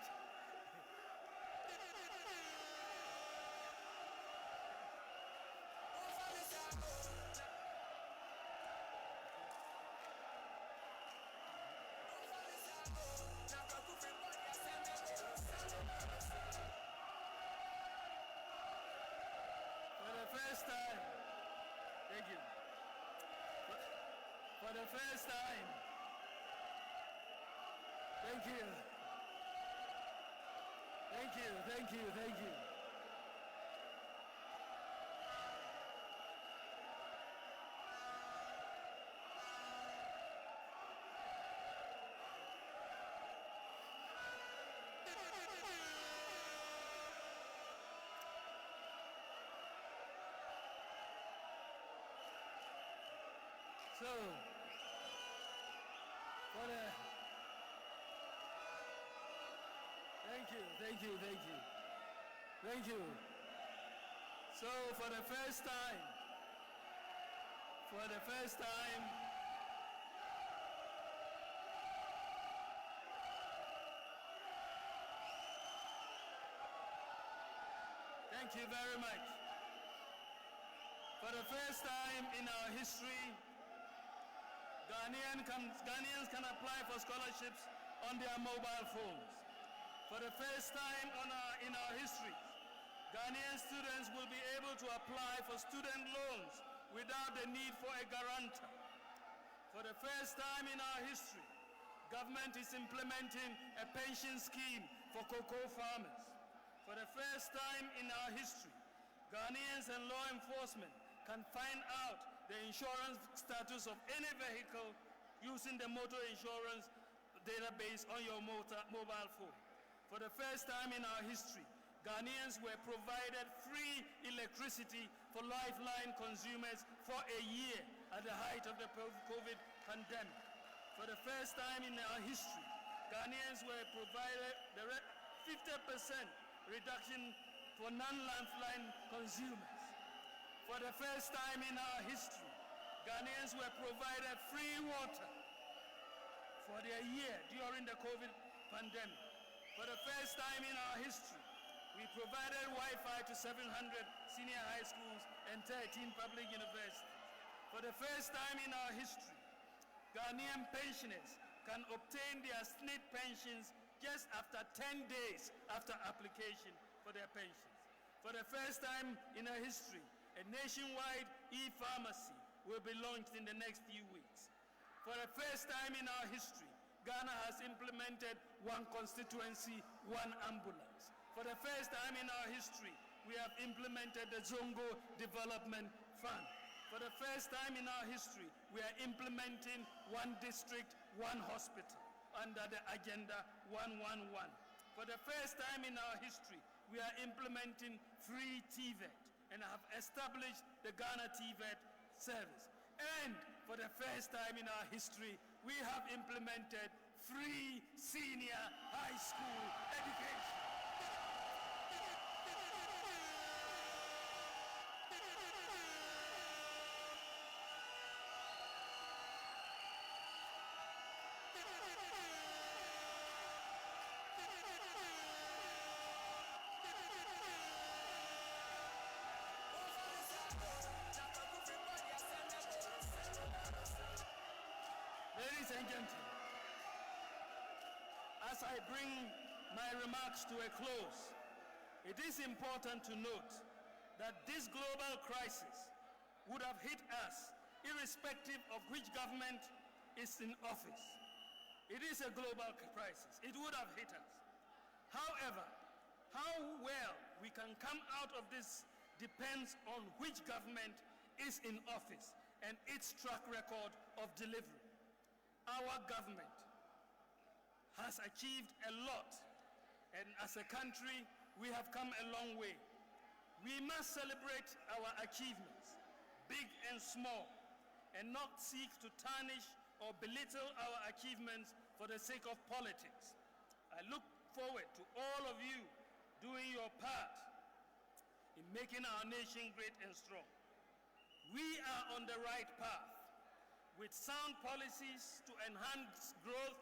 first time, thank you. For the first time, thank you. Thank you, thank you, thank you. So, for the, thank you, thank you, thank you, thank you. So for the first time, thank you very much. For the first time in our history, Ghanaians can apply for scholarships on their mobile phones. For the first time in our history, Ghanaian students will be able to apply for student loans without the need for a guarantor. For the first time in our history, government is implementing a pension scheme for cocoa farmers. For the first time in our history, Ghanaians and law enforcement can find out the insurance status of any vehicle using the motor insurance database on your mobile phone. For the first time in our history, Ghanaians were provided free electricity for lifeline consumers for a year at the height of the COVID pandemic. For the first time in our history, Ghanaians were provided the 50% reduction for non-lifeline consumers. For the first time in our history, Ghanaians were provided free water for their year during the COVID pandemic. For the first time in our history, we provided Wi-Fi to 700 senior high schools and 13 public universities. For the first time in our history, Ghanaian pensioners can obtain their SNIT pensions just after 10 days after application for their pensions. For the first time in our history, a nationwide e-pharmacy will be launched in the next few weeks. For the first time in our history, Ghana has implemented one constituency, one ambulance. For the first time in our history, we have implemented the Zongo Development Fund. For the first time in our history, we are implementing one district, one hospital under the Agenda 111. For the first time in our history, we are implementing free TVET and have established the Ghana TVET service. And for the first time in our history, we have implemented free senior high school education. Ladies and gentlemen, as I bring my remarks to a close, it is important to note that this global crisis would have hit us irrespective of which government is in office. It is a global crisis. It would have hit us. However, how well we can come out of this depends on which government is in office and its track record of delivery. Our government has achieved a lot, and as a country, we have come a long way. We must celebrate our achievements, big and small, and not seek to tarnish or belittle our achievements for the sake of politics. I look forward to all of you doing your part in making our nation great and strong. We are on the right path with sound policies to enhance growth,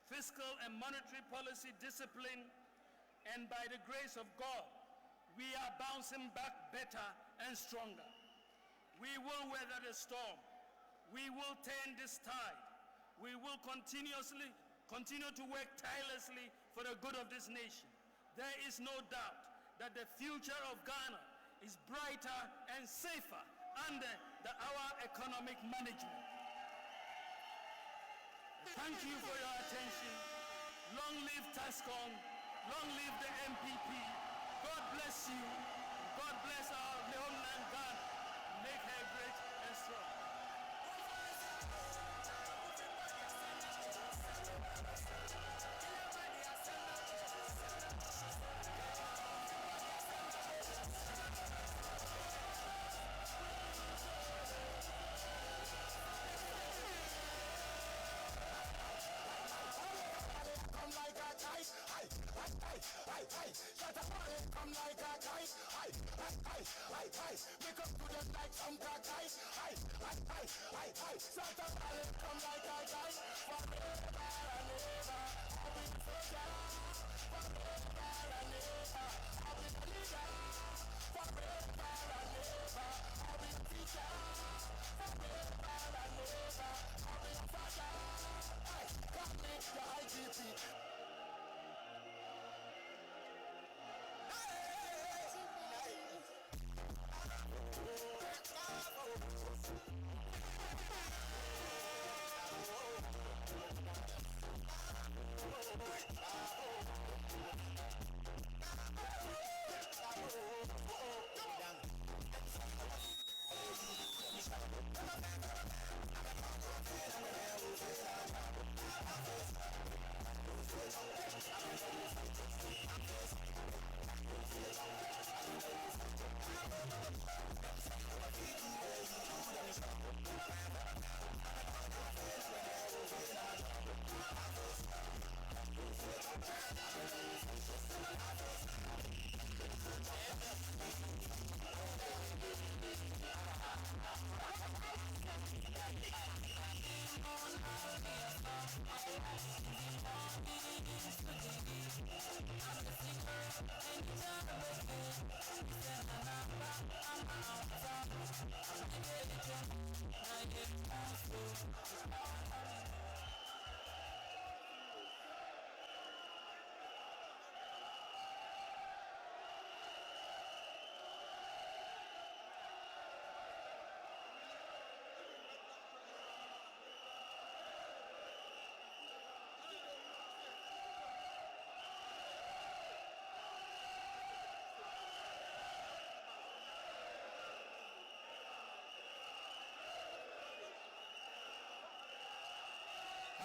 fiscal and monetary policy discipline, and by the grace of God, we are bouncing back better and stronger. We will weather the storm. We will turn this tide. We will continue to work tirelessly for the good of this nation. There is no doubt that the future of Ghana is brighter and safer under our economic management. Thank you for your attention. Long live TASCOM. Long live the MPP. God bless you. God bless our homeland Ghana. Make her great and strong. Come like a kite, pick up to them like some kite, shut up, come like a kite, forever and ever, I'll be the soldier, forever and ever, I'll be the leader, forever and ever, I'll be the teacher, forever and ever, I'll be the father, come make the IGP.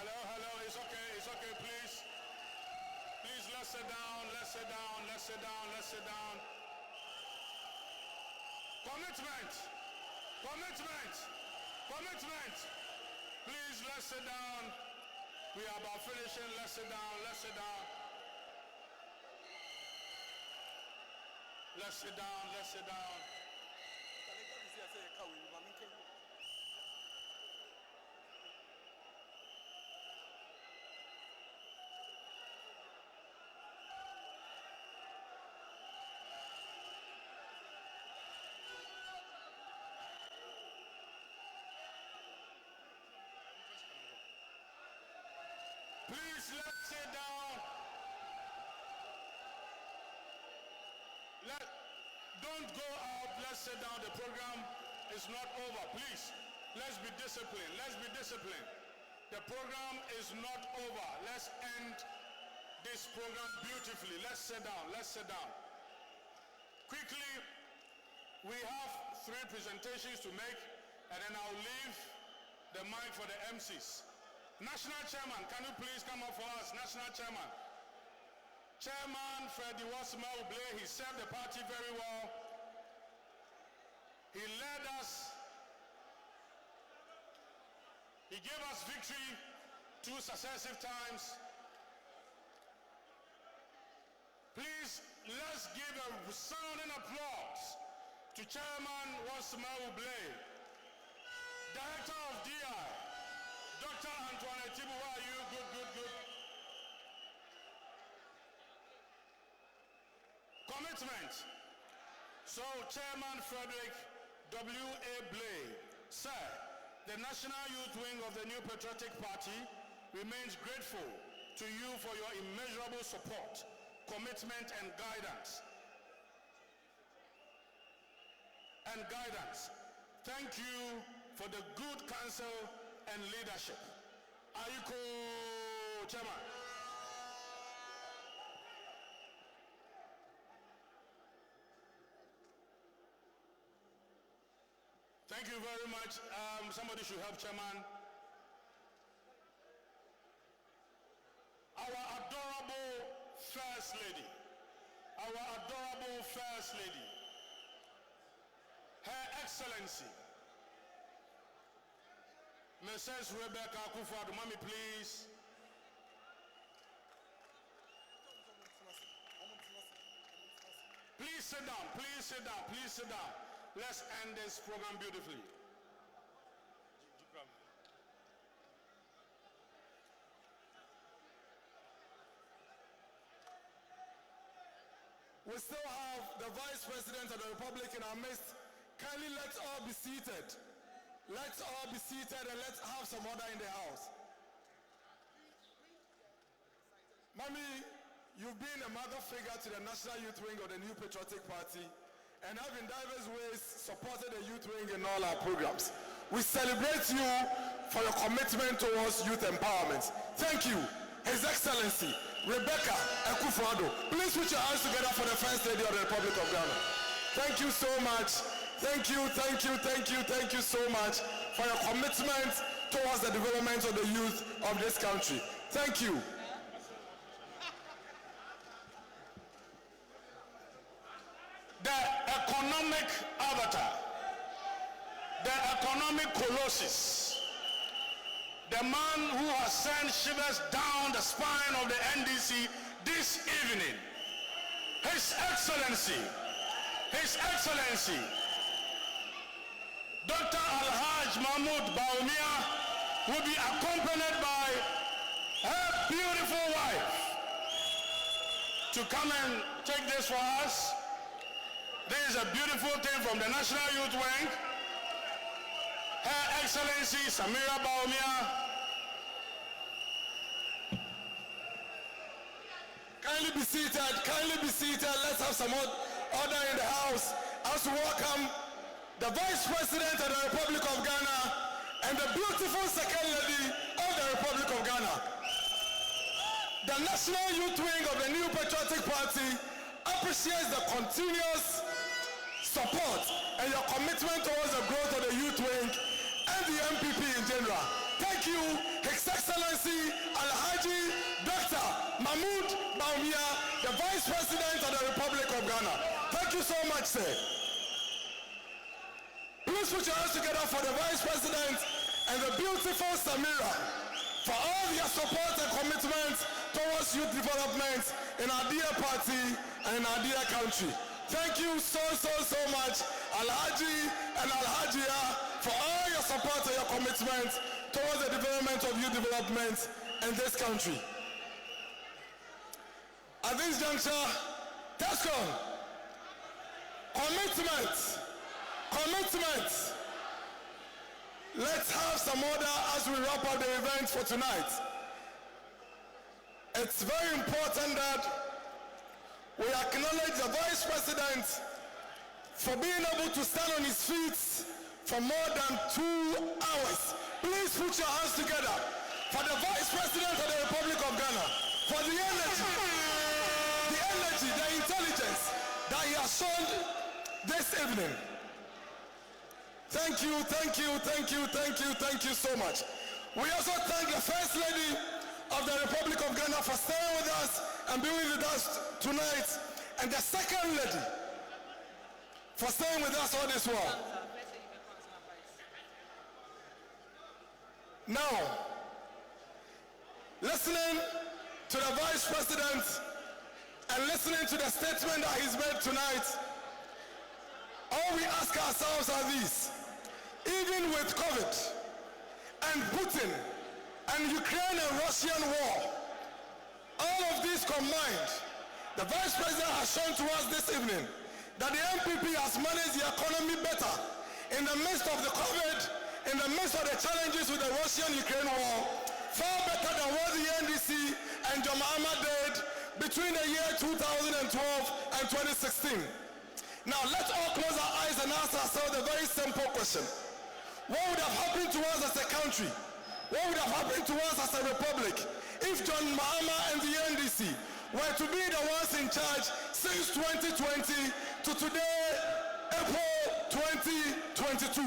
Hello, it's okay, please. Please, let's sit down. Commitment. Please, let's sit down. We are about finishing, let's sit down. Let's sit down. Please, let's sit down. Don't go out. Let's sit down. The program is not over. Please, let's be disciplined. The program is not over. Let's end this program beautifully. Let's sit down. Quickly, we have 3 presentations to make, and then I'll leave the mic for the MCs. National Chairman, can you please come up for us? National Chairman. Chairman Freddy Wasima-Uble, he served the party very well. He led us. He gave us victory 2 successive times. Please, let's give a sounding applause to Chairman Wasima-Uble, Director of DI, Dr. Antoine Tibu. How are you? Good. Commitment. So, Chairman Frederick W.A. Blay, sir, the National Youth Wing of the New Patriotic Party remains grateful to you for your immeasurable support, commitment, and guidance. and guidance. Thank you for the good counsel and leadership. Ayiko Chairman. Thank you very much. Somebody should help Chairman. Our adorable First Lady. Our adorable First Lady. Her Excellency, Mrs. Rebecca Akufo-Addo, mommy, please. Please sit down, please sit down, please sit down. Let's end this program beautifully. We still have the Vice President of the Republic in our midst. Kindly let's all be seated. Let's all be seated and let's have some order in the house. Mommy, you've been a mother figure to the National Youth Wing of the New Patriotic Party and have in diverse ways supported the Youth Wing in all our programs. We celebrate you for your commitment towards youth empowerment. Thank you, His Excellency, Rebecca Akufo-Addo. Please put your hands together for the First Lady of the Republic of Ghana. Thank you so much. Thank you, thank you, thank you, thank you so much for your commitment towards the development of the youth of this country. Thank you. The economic avatar, the economic colossus, the man who has sent shivers down the spine of the NDC this evening, His Excellency, Dr. Alhaj Mahmoud Bawumia will be accompanied by her beautiful wife to come and take this for us. This is a beautiful thing from the National Youth Wing. Her Excellency Samira Bawumia. Kindly be seated, let's have some order in the house as we welcome the Vice President of the Republic of Ghana and the beautiful Second Lady of the Republic of Ghana. The National Youth Wing of the New Patriotic Party appreciates the continuous support and your commitment towards the growth of the Youth Wing and the MPP in general. Thank you, His Excellency Alhaji Dr. Mahmoud Bawumia, the Vice President of the Republic of Ghana. Thank you so much, sir. Please put your hands together for the Vice President and the beautiful Samira for all their support and commitment towards youth development in our dear party and in our dear country. Thank you so much, Alhaji and Alhajia, for all your support and your commitment towards the development of youth development in this country. At this juncture, TESCOM, commitment. Let's have some order as we wrap up the event for tonight. It's very important that we acknowledge the Vice President for being able to stand on his feet for more than 2 hours. Please put your hands together for the Vice President of the Republic of Ghana, for the energy, the intelligence that he has shown this evening. Thank you so much. We also thank the First Lady of the Republic of Ghana for staying with us and being with us tonight, and the Second Lady for staying with us all this while. Now, listening to the Vice President and listening to the statement that he's made tonight, all we ask ourselves are these. Even with COVID and Putin and Ukraine and Russian war, all of these combined, the Vice President has shown to us this evening that the MPP has managed the economy better in the midst of the COVID, in the midst of the challenges with the Russian-Ukraine war, far better than what the NDC and John Mahama did between the year 2012 and 2016. Now let's all close our eyes and ask ourselves a very simple question. What would have happened to us as a country? What would have happened to us as a republic if John Mahama and the NDC were to be the ones in charge since 2020 to today, April 2022?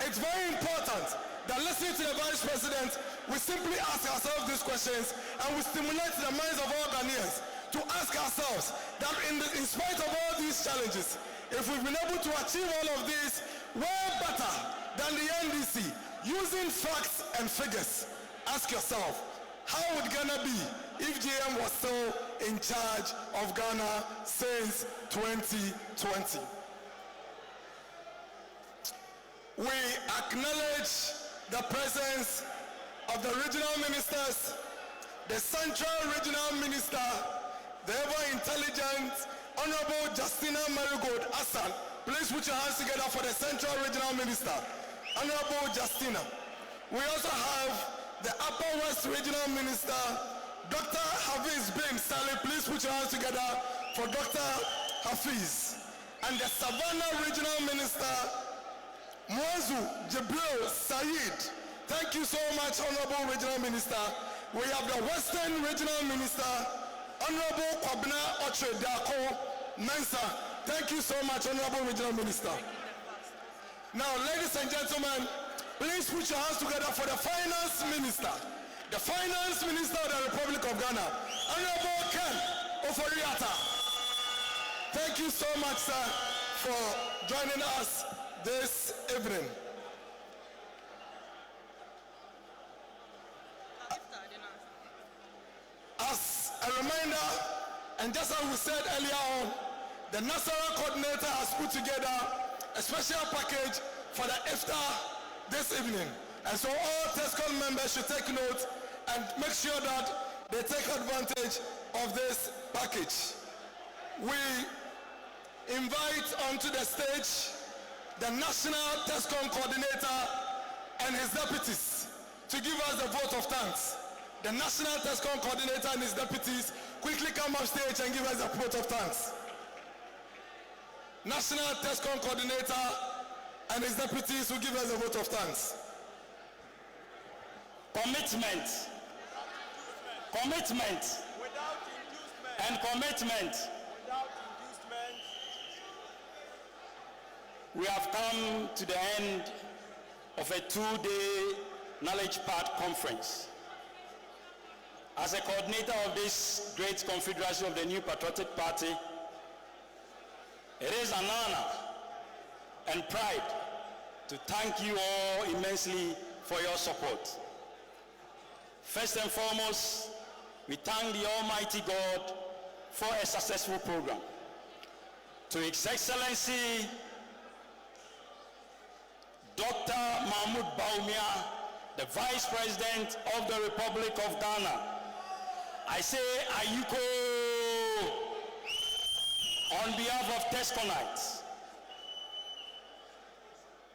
It's very important that listening to the Vice President, we simply ask ourselves these questions and we stimulate the minds of all Ghanaians to ask ourselves that in spite of all these challenges, if we've been able to achieve all of this, way better than the NDC, using facts and figures. Ask yourself, how would Ghana be if JM was still in charge of Ghana since 2020? We acknowledge the presence of the regional ministers, the Central Regional Minister, the ever-intelligent Honorable Justina Marigold Hassan. Please put your hands together for the Central Regional Minister, Honorable Justina. We also have the Upper West Regional Minister, Dr. Hafiz bin Saleh. Please put your hands together for Dr. Hafiz. And the Savannah Regional Minister, Mwazu Jibril Said. Thank you so much, Honorable Regional Minister. We have the Western Regional Minister, Honorable Kwabena Oche Dako Mensa. Thank you so much, Honorable Regional Minister. Now, ladies and gentlemen, please put your hands together for the Finance Minister. The Finance Minister of the Republic of Ghana, Honorable Ken Oforiatta. Thank you so much, sir, for joining us this evening. As a reminder, and just as we said earlier on, the National Coordinator has put together a special package for the iftar this evening. And so all TESCON members should take note and make sure that they take advantage of this package. We invite onto the stage the National TESCON Coordinator and his deputies to give us the vote of thanks. The National TESCON Coordinator and his deputies quickly come up stage and give us a vote of thanks. National TESCON Coordinator and his deputies will give us a vote of thanks. Commitment. Commitment. Without inducement. And commitment. Without inducement. We have come to the end of a 2-day Knowledge Path conference. As a coordinator of this great confederation of the New Patriotic Party, it is an honor and pride to thank you all immensely for your support. First and foremost, we thank the Almighty God for a successful program. To His Excellency, Dr. Mahmoud Bawumia, the Vice President of the Republic of Ghana, I say Ayuko on behalf of TESCONites.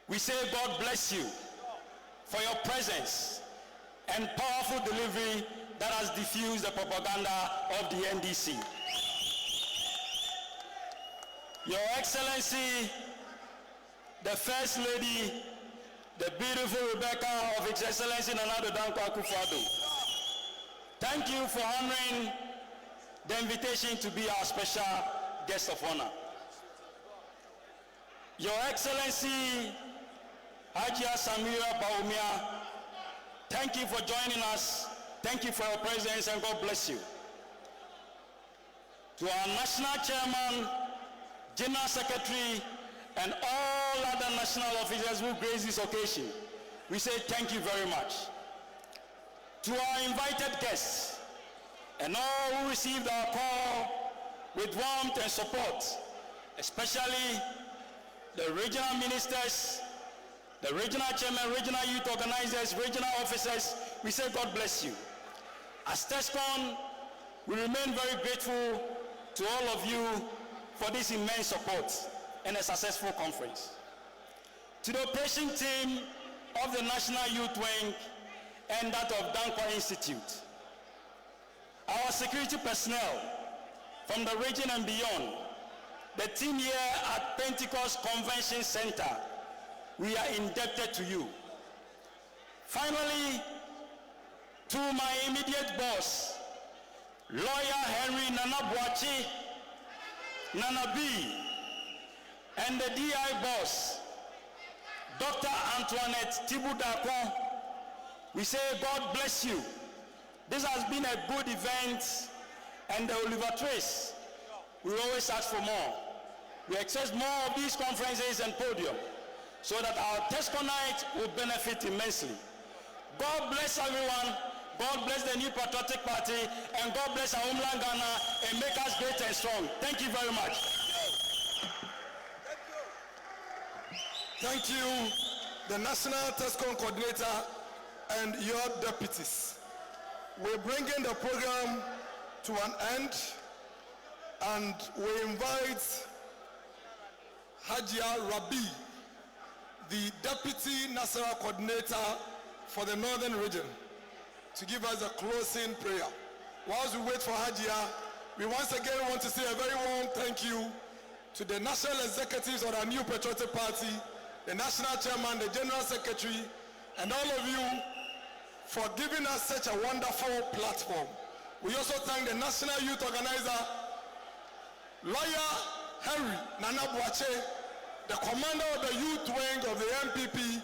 We say God bless you for your presence and powerful delivery that has diffused the propaganda of the NDC. Your Excellency, the First Lady, the beautiful Rebecca of His Excellency Nana Addo Dankwa Akufo-Addo, thank you for honoring the invitation to be our special guest of honor. Your Excellency Hajia Samira Bawumia, thank you for joining us. Thank you for your presence and God bless you. To our National Chairman, General Secretary, and all other national officers who grace this occasion, we say thank you very much. To our invited guests and all who received our call with warmth and support, especially the regional ministers, the regional chairman, regional youth organizers, regional officers, we say God bless you. As TESCON, we remain very grateful to all of you for this immense support and a successful conference. To the operation team of the National Youth Wing and that of Dankwa Institute, our security personnel from the region and beyond, the team here at Pentecost Convention Center, we are indebted to you. Finally, to my immediate boss, Lawyer Henry Nana Boachi, Nana B, and the DI boss, Dr. Antoinette Tibudakon, we say God bless you. This has been a good event, and the Oliver Trace, we always ask for more. We expect more of these conferences and podium so that our Tesconite will benefit immensely. God bless everyone. God bless the New Patriotic Party, and God bless our homeland Ghana and make us great and strong. Thank you very much. Thank you, the National Tescon Coordinator and your deputies. We're bringing the program to an end, and we invite Hajia Rabi, the Deputy National Coordinator for the Northern Region, to give us a closing prayer. Whilst we wait for Hajia, we once again want to say a very warm thank you to the national executives of our New Patriotic Party, the National Chairman, the General Secretary, and all of you for giving us such a wonderful platform. We also thank the National Youth Organizer, Lawyer Henry Nana Boachi, the commander of the youth wing of the MPP,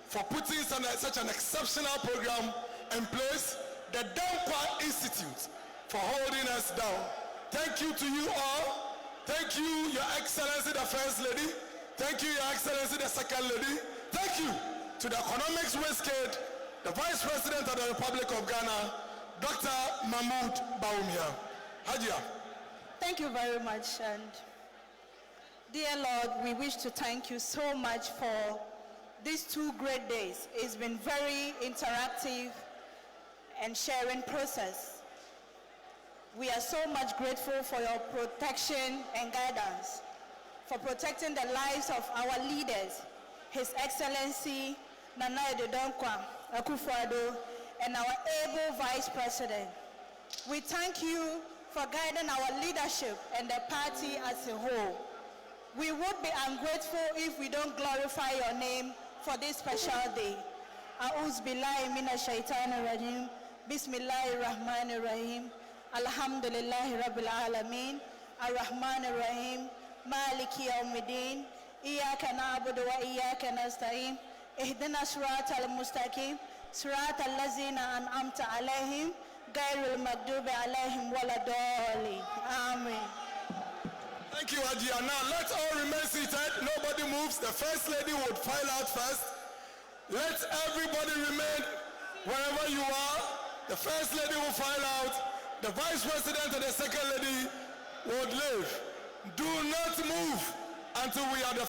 for putting such an exceptional program in place, the Dankwa Institute for holding us down. Thank you to you all. Thank you, Your Excellency, the First Lady. Thank you, Your Excellency, the Second Lady. Thank you to the Economics Wizkid, the Vice President of the Republic of Ghana, Dr. Mahmoud Bawumia. Hajia. Thank you very much. And dear Lord, we wish to thank you so much for these 2 great days. It's been very interactive and sharing process. We are so much grateful for your protection and guidance, for protecting the lives of our leaders, His Excellency Nana Dankwa Akufo-Addo, and our able Vice President. We thank you for guiding our leadership and the party as a whole. We would be ungrateful if we don't glorify your name for this special day. A'udhu billahi minash shaitanir rajim. Bismillahir rahmanir rahim. Alhamdulillahi rabbil alamin. Ar-Rahmanir Rahim. Maliki yawmiddin. Iyyaka na'budu wa iyyaka nasta'in. Ihdina siratal mustaqim. Siratal ladzina an'amta alaihim. Ghayril maghdubi alaihim waladdallin. Amen. Thank you, Hajia. Now let's all remain seated. Nobody moves. The First Lady would file out first. Let everybody remain wherever you are. The First Lady will file out. The Vice President and the Second Lady would leave. Do not move until we are the